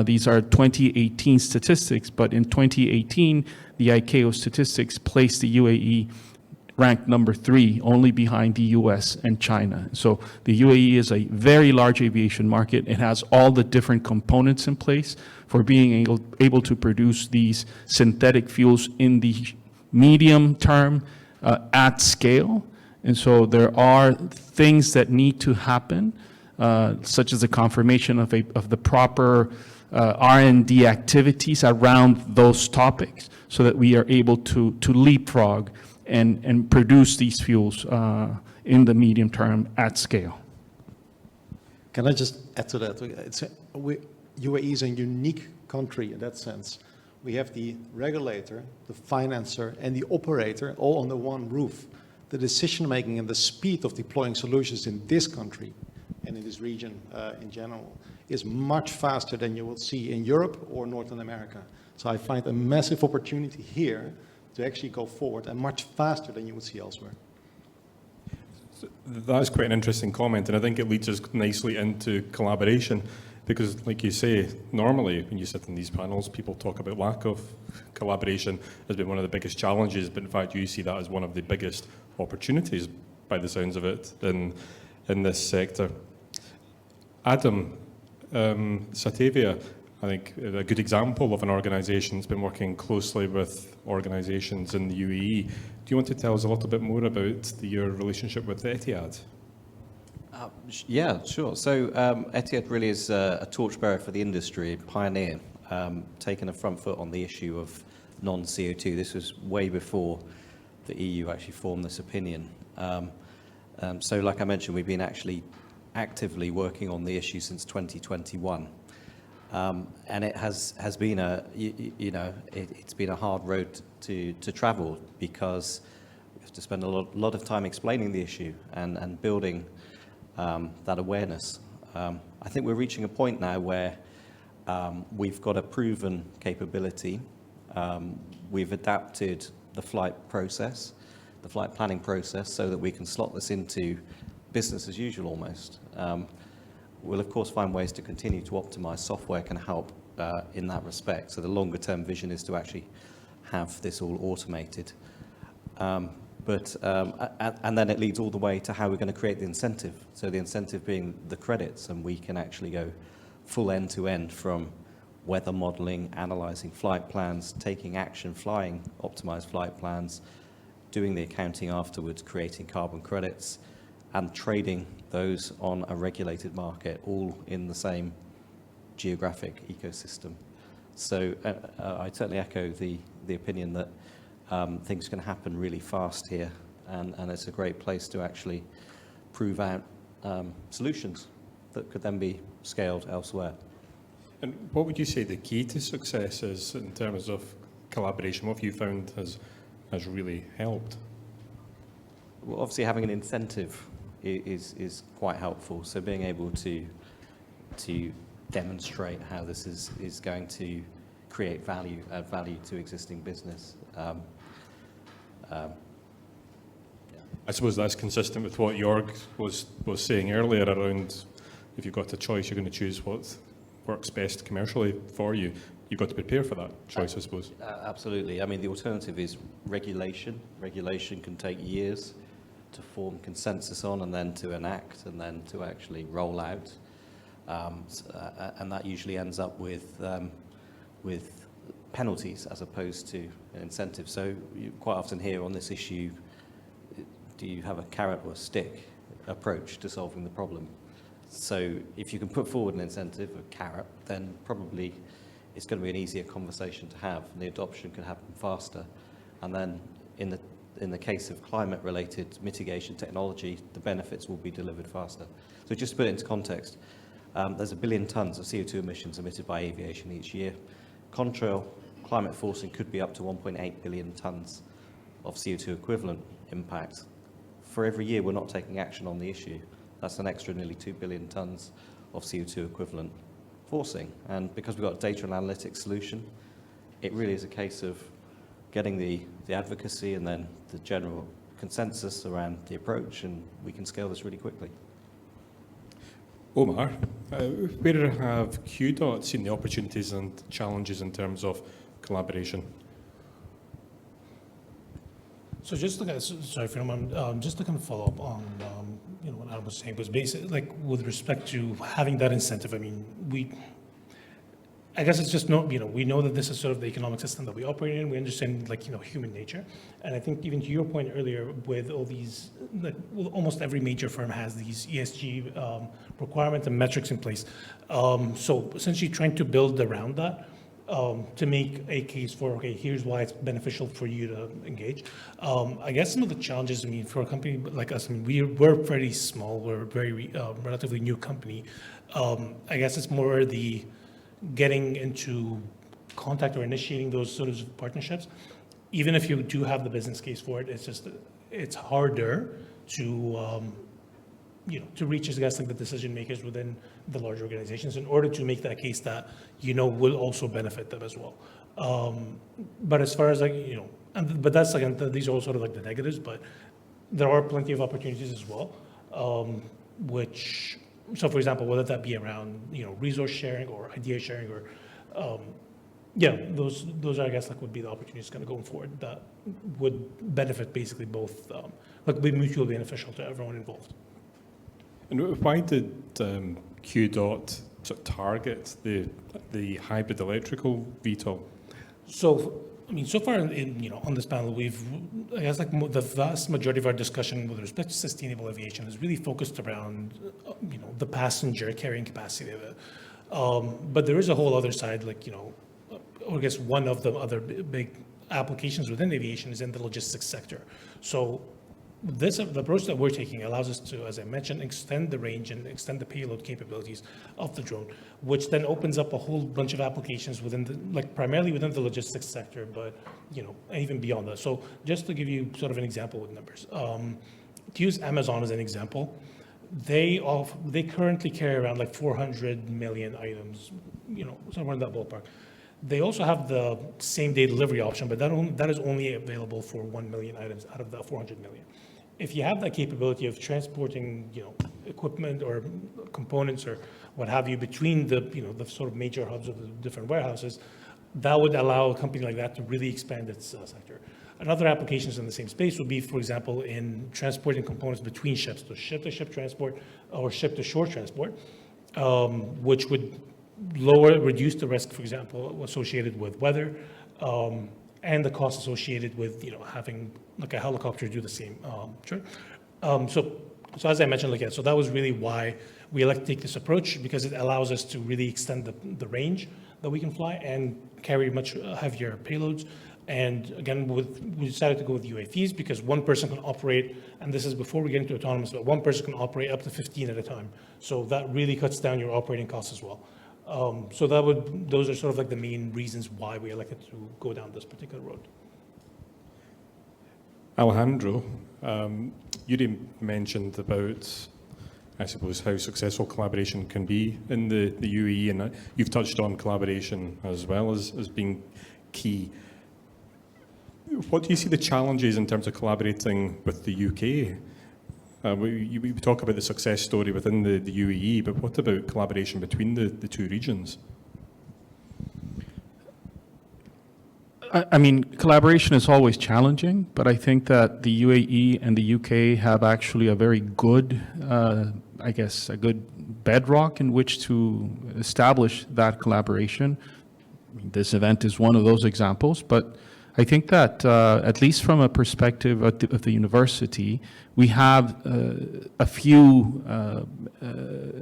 These are 2018 statistics, but in 2018, the ICAO statistics placed the UAE ranked number 3, only behind the US and China. So the UAE is a very large aviation market. It has all the different components in place for being able to produce these synthetic fuels in the medium term at scale. And so there are things that need to happen, such as the confirmation of the proper R&D activities around those topics so that we are able to leapfrog and produce these fuels in the medium term at scale. Can I just add to that? UAE is a unique country in that sense. We have the regulator, the financer, and the operator all under one roof. The decision-making and the speed of deploying solutions in this country and in this region in general is much faster than you will see in Europe or North America. So I find a massive opportunity here to actually go forward and much faster than you would see elsewhere. That's quite an interesting comment, and I think it leads us nicely into collaboration, because like you say, normally when you sit in these panels, people talk about lack of collaboration has been one of the biggest challenges, but in fact you see that as one of the biggest opportunities, by the sounds of it, in this sector. Adam, Satavia, I think a good example of an organisation that's been working closely with organisations in the UAE. Do you want to tell us a little bit more about your relationship with Etihad? Yeah, sure. So Etihad really is a torchbearer for the industry, a pioneer, taking a front foot on the issue of non-CO2. This was way before the EU actually formed this opinion. So like I mentioned, we've been actually actively working on the issue since 2021. And it has been it's been a hard road to travel, because we have to spend a lot of time explaining the issue and building that awareness. I think we're reaching a point now where we've got a proven capability. We've adapted the flight planning process, so that we can slot this into business as usual almost. We'll of course find ways to continue to optimize. Software can help in that respect. So the longer term vision is to actually have this all automated. And then it leads all the way to how we're going to create the incentive. So the incentive being the credits, and we can actually go full end to end from weather modeling, analyzing flight plans, taking action, flying optimized flight plans, doing the accounting afterwards, creating carbon credits, and trading those on a regulated market, all in the same geographic ecosystem. So I certainly echo the opinion that things can happen really fast here, and it's a great place to actually prove out solutions that could then be scaled elsewhere. And what would you say the key to success is in terms of collaboration? What have you found has really helped? Well, obviously having an incentive is quite helpful. So being able to demonstrate how this is going to create value, add value to existing business. I suppose that's consistent with what Jorg was saying earlier around, if you've got a choice, you're going to choose what works best commercially for you. You've got to prepare for that choice, I suppose. Absolutely. I mean, the alternative is regulation. Regulation can take years to form consensus on, and then to enact, and then to actually roll out. And that usually ends up with penalties as opposed to an incentive. So you quite often hear on this issue, do you have a carrot or a stick? approach to solving the problem. So if you can put forward an incentive, a carrot, then probably it's going to be an easier conversation to have, and the adoption can happen faster. And then in the case of climate-related mitigation technology, the benefits will be delivered faster. So just to put it into context, there's 1 billion tonnes of CO2 emissions emitted by aviation each year. Contrail climate forcing could be up to 1.8 billion tonnes of CO2 equivalent impact. For every year we're not taking action on the issue, that's an extra nearly 2 billion tonnes of CO2 equivalent forcing. And because we've got a data and analytics solution, it really is a case of getting the advocacy and then the general consensus around the approach, and we can scale this really quickly. Omar, where have QDOT seen the opportunities and challenges in terms of collaboration? So just to kind of, sorry if you don't mind, just to kind of follow up on what Adam was saying, was basically like with respect to having that incentive. I mean, I guess it's just we know that this is sort of the economic system that we operate in. We understand human nature, and I think even to your point earlier, with all these, almost every major firm has these ESG requirements and metrics in place. So essentially, trying to build around that. To make a case for, okay, here's why it's beneficial for you to engage. I guess some of the challenges, for a company like us, we're pretty small, we're a very relatively new company. I guess it's more the getting into contact or initiating those sort of partnerships. Even if you do have the business case for it, it's harder to to reach, I guess, like the decision makers within the large organizations in order to make that case that, will also benefit them as well. But as far as but that's again, these are all sort of like the negatives, but there are plenty of opportunities as well, so for example, whether that be around, resource sharing or idea sharing or, those are, I guess, would be the opportunities kind of going forward that would benefit basically both, be mutually beneficial to everyone involved. And why did QDOT sort of target the hybrid electrical VTOL? So, so far on this panel, I guess the vast majority of our discussion with respect to sustainable aviation is really focused around, the passenger carrying capacity of it. But there is a whole other side, or I guess one of the other big applications within aviation is in the logistics sector. So the approach that we're taking allows us to, as I mentioned, extend the range and extend the payload capabilities of the drone, which then opens up a whole bunch of applications within primarily within the logistics sector, but even beyond that. So just to give you sort of an example with numbers, to use Amazon as an example, they currently carry around 400 million items, somewhere in that ballpark. They also have the same-day delivery option, but that is only available for 1 million items out of the 400 million. If you have that capability of transporting, equipment or components or what have you between the sort of major hubs of the different warehouses, that would allow a company like that to really expand its sector. Another applications in the same space would be, for example, in transporting components between ships, so ship-to-ship transport or ship-to-shore transport, which would reduce the risk, for example, associated with weather, and the cost associated with having a helicopter do the same. So as I mentioned, so that was really why we like to take this approach, because it allows us to really extend the range that we can fly and carry much heavier payloads. And again, we decided to go with UAVs because one person can operate, and this is before we get into autonomous, but one person can operate up to 15 at a time. So that really cuts down your operating costs as well. So those are sort of the main reasons why we elected to go down this particular road. Alejandro, you mentioned about, I suppose, how successful collaboration can be in the UAE, and you've touched on collaboration as well as being key. What do you see the challenges in terms of collaborating with the UK? We talk about the success story within the UAE, but what about collaboration between the two regions? Collaboration is always challenging, but I think that the UAE and the UK have actually a very good, a good bedrock in which to establish that collaboration. This event is one of those examples, but I think that, at least from a perspective of the university, we have a few,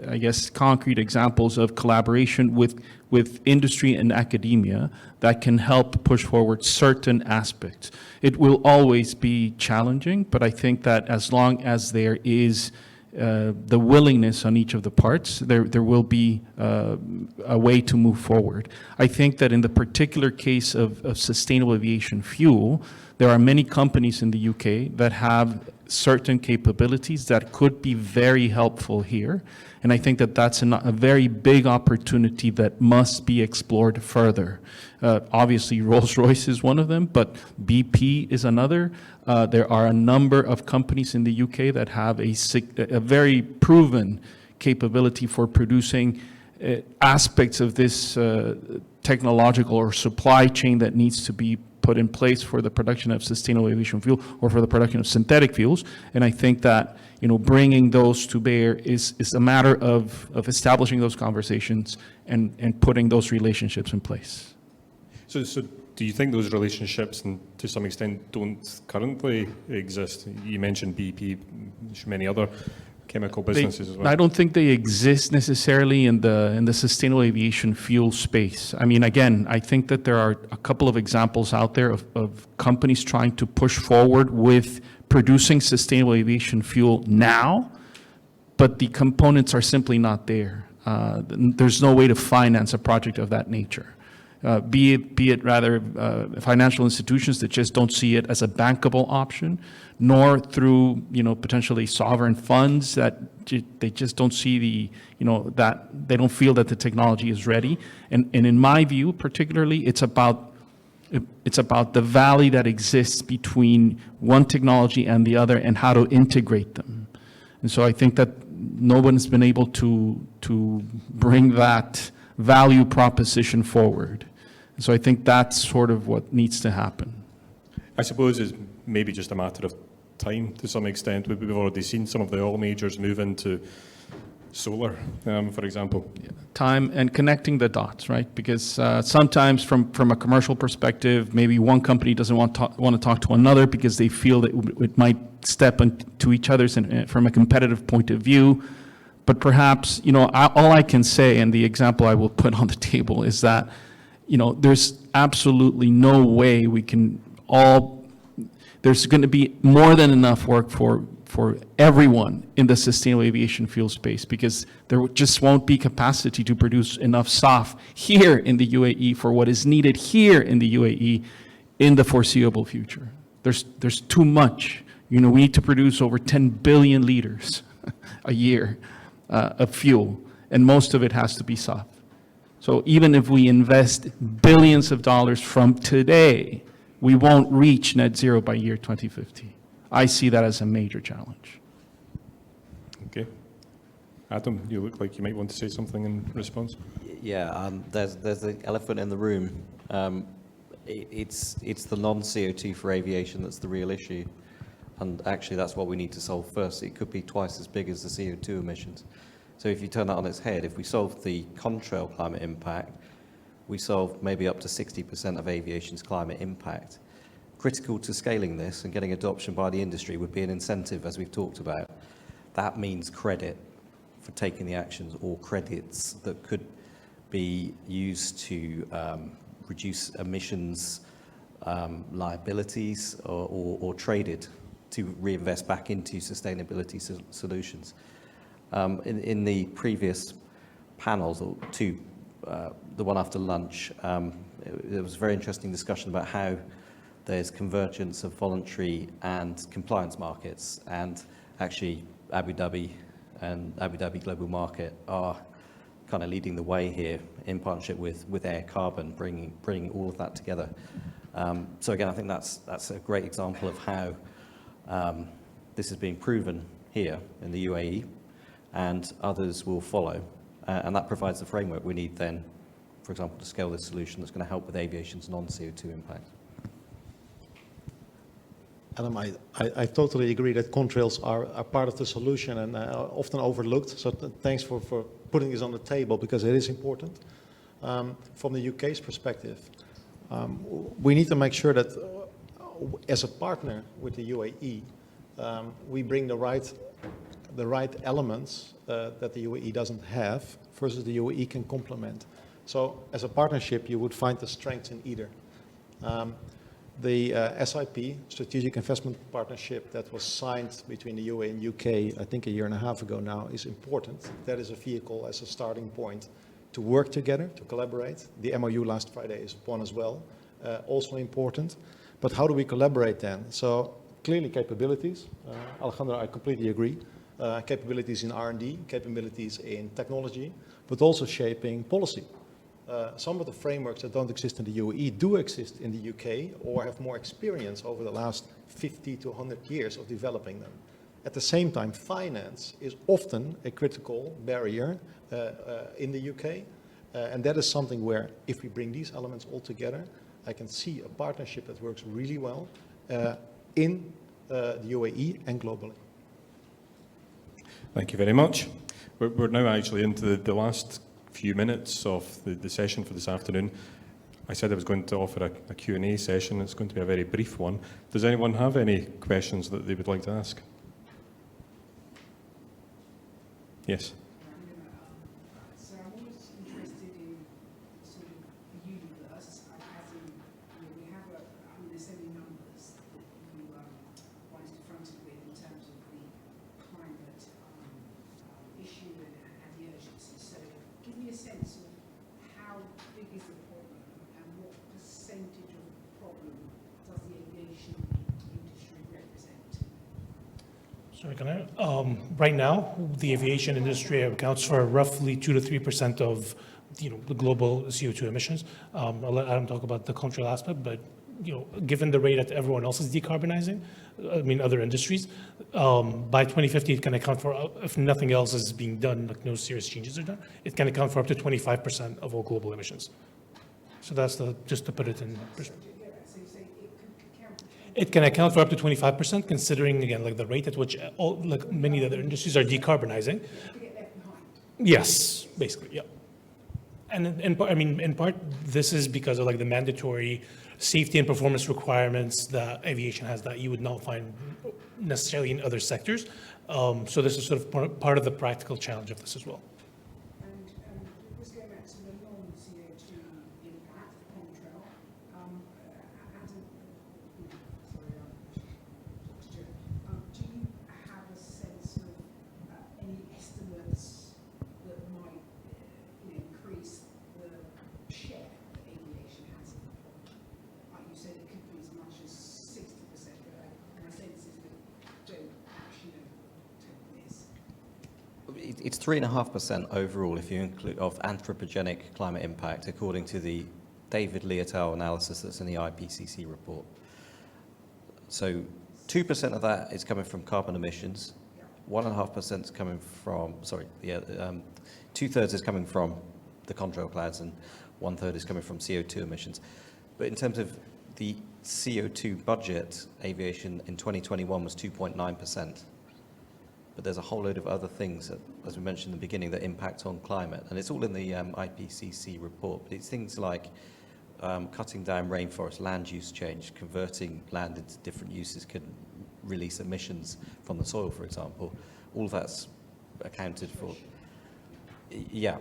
I guess, concrete examples of collaboration with industry and academia that can help push forward certain aspects. It will always be challenging, but I think that as long as there is the willingness on each of the parts, there will be a way to move forward. I think that in the particular case of sustainable aviation fuel, there are many companies in the UK that have certain capabilities that could be very helpful here. And I think that that's a very big opportunity that must be explored further. Obviously, Rolls-Royce is one of them, but BP is another. There are a number of companies in the UK that have a very proven capability for producing aspects of this technological or supply chain that needs to be put in place for the production of sustainable aviation fuel or for the production of synthetic fuels. And I think that, bringing those to bear is a matter of establishing those conversations and putting those relationships in place. So do you think those relationships, and to some extent, don't currently exist? You mentioned BP, many other chemical businesses as well. I don't think they exist necessarily in the sustainable aviation fuel space. I mean, again, I think that there are a couple of examples out there of companies trying to push forward with producing sustainable aviation fuel now, but the components are simply not there. There's no way to finance a project of that nature. Be it rather financial institutions that just don't see it as a bankable option, nor through potentially sovereign funds that they just don't see that they don't feel that the technology is ready. And in my view, particularly, it's about the valley that exists between one technology and the other and how to integrate them. And so I think that no one's been able to bring that value proposition forward. And so I think that's sort of what needs to happen. I suppose it's maybe just a matter of time to some extent. We've already seen some of the oil majors move into solar, for example. Time and connecting the dots, right? Because sometimes from a commercial perspective, maybe one company doesn't want to talk to another because they feel that it might step into each other's from a competitive point of view. But perhaps, all I can say, and the example I will put on the table is that, there's absolutely no way we can there's going to be more than enough work for everyone in the sustainable aviation fuel space, because there just won't be capacity to produce enough SAF here in the UAE for what is needed here in the UAE in the foreseeable future. There's too much. We need to produce over 10 billion liters a year of fuel, and most of it has to be SAF. So even if we invest billions of dollars from today, we won't reach net zero by year 2050. I see that as a major challenge. Okay. Adam, you look like you might want to say something in response. Yeah, there's the elephant in the room. It's the non-CO2 for aviation that's the real issue. And actually, that's what we need to solve first. It could be twice as big as the CO2 emissions. So if you turn that on its head, if we solve the contrail climate impact, we solve maybe up to 60% of aviation's climate impact. Critical to scaling this and getting adoption by the industry would be an incentive, as we've talked about. That means credit for taking the actions, or credits that could be used to reduce emissions liabilities or traded to reinvest back into sustainability solutions. In the previous panels, or two, the one after lunch, there was a very interesting discussion about how there's convergence of voluntary and compliance markets, and actually Abu Dhabi and Abu Dhabi Global Market are kind of leading the way here in partnership with Air Carbon, bringing all of that together. So again, I think that's a great example of how this is being proven here in the UAE, and others will follow. And that provides the framework we need then, for example, to scale this solution that's going to help with aviation's non-CO2 impact. Adam, I totally agree that contrails are part of the solution and often overlooked. So thanks for putting this on the table, because it is important. From the UK's perspective, We need to make sure that as a partner with the UAE, we bring the right elements that the UAE doesn't have versus the UAE can complement. So as a partnership, you would find the strengths in either. The SIP, Strategic Investment Partnership, that was signed between the UAE and UK, I think a year and a half ago now, is important. That is a vehicle as a starting point to work together, to collaborate. The MOU last Friday is one as well, also important. But how do we collaborate then? So clearly capabilities. Alejandro, I completely agree. Capabilities in R&D, capabilities in technology, but also shaping policy. Some of the frameworks that don't exist in the UAE do exist in the UK or have more experience over the last 50 to 100 years of developing them. At the same time, finance is often a critical barrier in the UK. And that is something where if we bring these elements all together, I can see a partnership that works really well in the UAE and globally. Thank you very much. We're now actually into the last few minutes of the session for this afternoon. I said I was going to offer a Q&A session. It's going to be a very brief one. Does anyone have any questions that they would like to ask? Yes. So I'm always interested in sort of the universe, as in, we have there's so many numbers that you want us to front it with in terms of the climate issue and the urgency. So give me a sense of how big is the problem and what percentage of the problem does the aviation industry represent? Sorry, can I? Right now, the aviation industry accounts for roughly 2 to 3% of the global CO2 emissions. I'll let Adam talk about the cultural aspect, but given the rate that everyone else is decarbonizing, I mean other industries, by 2050 it can account for, if nothing else is being done, like no serious changes are done, it can account for up to 25% of all global emissions. So that's just to put it in perspective. So you say it could count. It can account for up to 25%, considering, again, like the rate at which like many other industries are decarbonizing. To get left behind. Yes, basically, yeah. And in part, this is because of like the mandatory safety and performance requirements that aviation has that you would not find necessarily in other sectors. So this is sort of part of the practical challenge of this as well. And just going back to the non-CO2 impact, the contrail, do you have a sense of any estimates that might increase the share that aviation has in the problem? Like you said, it could be as much as 60%, but my sense is that don't actually know what it is. It's 3.5% overall if you include of anthropogenic climate impact, according to the David Leotal analysis that's in the IPCC report. So 2% of that is coming from carbon emissions, 1.5% is coming from, 2/3 is coming from the contrail clouds, and 1/3 is coming from CO2 emissions. But in terms of the CO2 budget, aviation in 2021 was 2.9%. But there's a whole load of other things that, as we mentioned in the beginning, that impact on climate. And it's all in the IPCC report. But it's things like cutting down rainforest, land use change, converting land into different uses can release emissions from the soil, for example. All of that's accounted for. Yeah.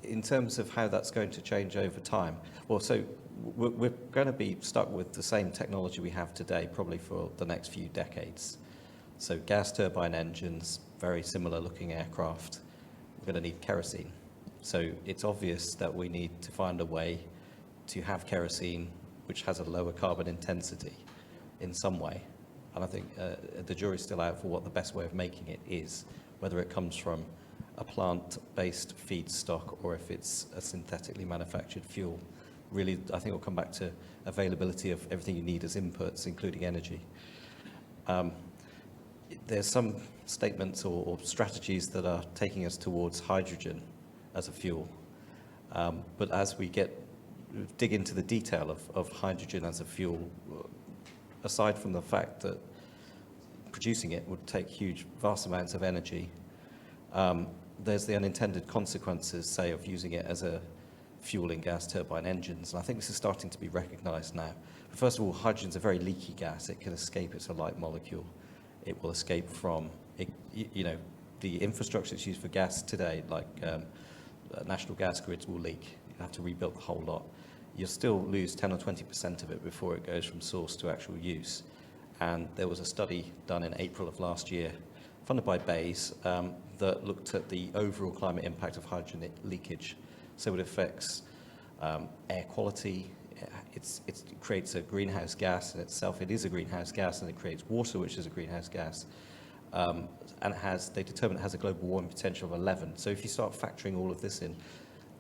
In terms of how that's going to change over time, well, so we're going to be stuck with the same technology we have today, probably for the next few decades. So gas turbine engines, very similar looking aircraft, we're going to need kerosene. So it's obvious that we need to find a way to have kerosene which has a lower carbon intensity in some way. And I think the jury's still out for what the best way of making it is, whether it comes from a plant-based feedstock or if it's a synthetically manufactured fuel. Really, I think it'll come back to availability of everything you need as inputs, including energy. There's some statements or strategies that are taking us towards hydrogen as a fuel. But as we dig into the detail of hydrogen as a fuel, aside from the fact that producing it would take vast amounts of energy, there's the unintended consequences, say, of using it as a fueling gas turbine engines. And I think this is starting to be recognised now. But first of all, hydrogen's a very leaky gas. It can escape. It's a light molecule. It will escape from, the infrastructure that's used for gas today, like national gas grids, will leak. You have to rebuild the whole lot. You'll still lose 10 or 20% of it before it goes from source to actual use. And there was a study done in April of last year, funded by Bayes, that looked at the overall climate impact of hydrogen leakage. So it affects air quality. It creates a greenhouse gas in itself. It is a greenhouse gas, and it creates water, which is a greenhouse gas. And they determine it has a global warming potential of 11. So if you start factoring all of this in,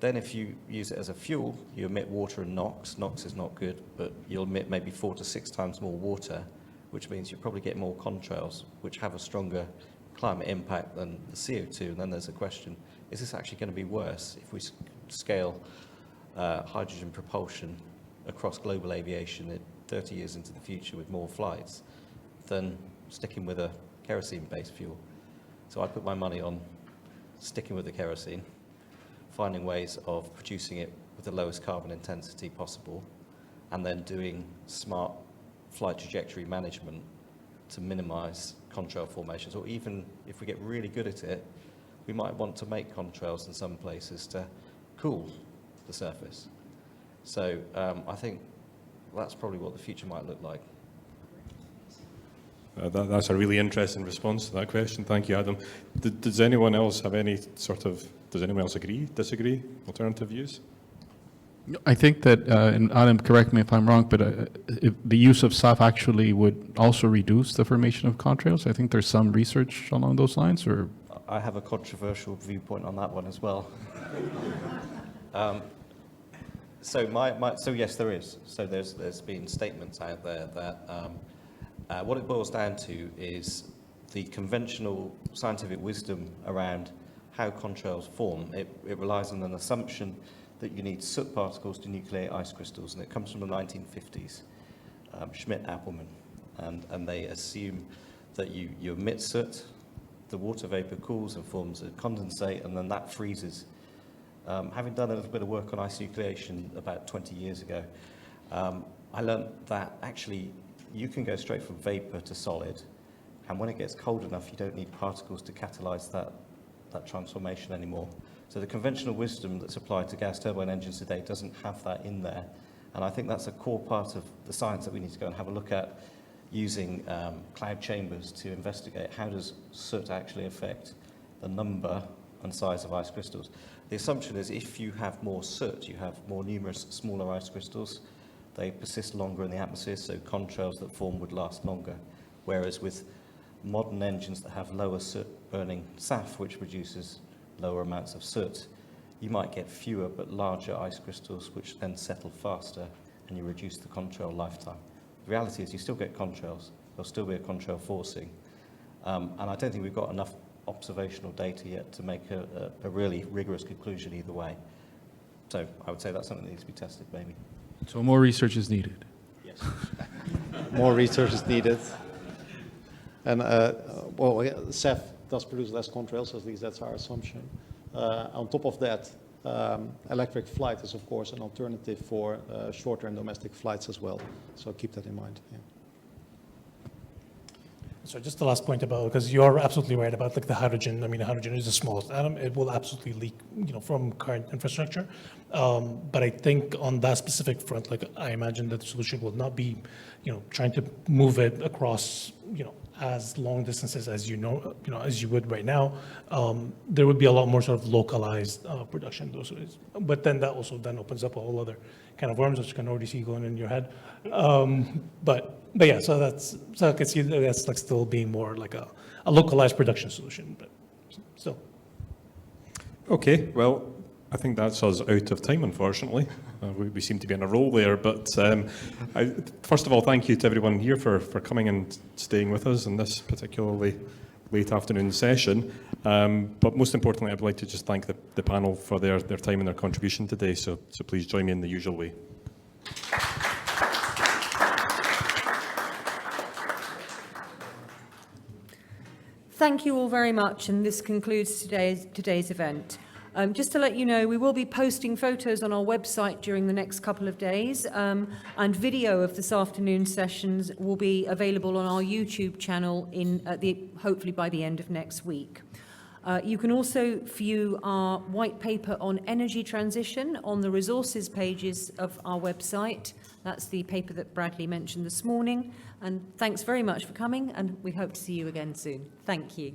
then if you use it as a fuel, you emit water and NOx. NOx is not good, but you'll emit maybe 4 to 6 times more water, which means you probably get more contrails, which have a stronger climate impact than the CO2. And then there's a question, is this actually going to be worse if we scale hydrogen propulsion across global aviation 30 years into the future with more flights than sticking with a kerosene-based fuel? So I put my money on sticking with the kerosene, finding ways of producing it with the lowest carbon intensity possible, and then doing smart flight trajectory management to minimize contrail formations. Or even if we get really good at it, we might want to make contrails in some places to cool the surface. So I think that's probably what the future might look like. That's a really interesting response to that question. Thank you, Adam. Does anyone else have any does anyone else agree, disagree, alternative views? I think that, and Adam, correct me if I'm wrong, but if the use of SAF actually would also reduce the formation of contrails. I think there's some research along those lines, or? I have a controversial viewpoint on that one as well. So yes, there is. So there's been statements out there that what it boils down to is the conventional scientific wisdom around how contrails form. It relies on an assumption that you need soot particles to nucleate ice crystals, and it comes from the 1950s, Schmidt-Appelman, and they assume that you emit soot, the water vapor cools and forms a condensate, and then that freezes. Having done a little bit of work on ice nucleation about 20 years ago, I learned that actually you can go straight from vapor to solid, and when it gets cold enough, you don't need particles to catalyze that transformation anymore. So the conventional wisdom that's applied to gas turbine engines today doesn't have that in there. And I think that's a core part of the science that we need to go and have a look at, using cloud chambers to investigate how does soot actually affect the number and size of ice crystals. The assumption is if you have more soot, you have more numerous smaller ice crystals. They persist longer in the atmosphere, so contrails that form would last longer. Whereas with modern engines that have lower soot burning SAF, which produces lower amounts of soot, you might get fewer but larger ice crystals, which then settle faster, and you reduce the contrail lifetime. The reality is you still get contrails. There'll still be a contrail forcing. And I don't think we've got enough observational data yet to make a really rigorous conclusion either way. So I would say that's something that needs to be tested, maybe. So more research is needed. Yes. More research is needed. And SAF does produce less contrails, at least that's our assumption. On top of that, electric flight is, of course, an alternative for shorter and domestic flights as well. So keep that in mind. Yeah. So just the last point about, because you're absolutely right about like the hydrogen. I mean, hydrogen is the smallest atom. It will absolutely leak, from current infrastructure. But I think on that specific front, like I imagine that the solution will not be, trying to move it across, as long distances as as you would right now. There would be a lot more sort of localized production. But then that also then opens up a whole other kind of worms, which you can already see going in your head. But yeah, so I can see that's like still being more like a localized production solution, but still. Okay, well, I think that's us out of time, unfortunately. We seem to be on a roll there, but first of all, thank you to everyone here for coming and staying with us in this particularly late afternoon session. But most importantly, I'd like to just thank the panel for their time and their contribution today, so please join me in the usual way. Thank you all very much, and this concludes today's event. Just to let you know, we will be posting photos on our website during the next couple of days, and video of this afternoon's sessions will be available on our YouTube channel hopefully by the end of next week. You can also view our white paper on energy transition on the resources pages of our website. That's the paper that Bradley mentioned this morning. And thanks very much for coming, and we hope to see you again soon. Thank you.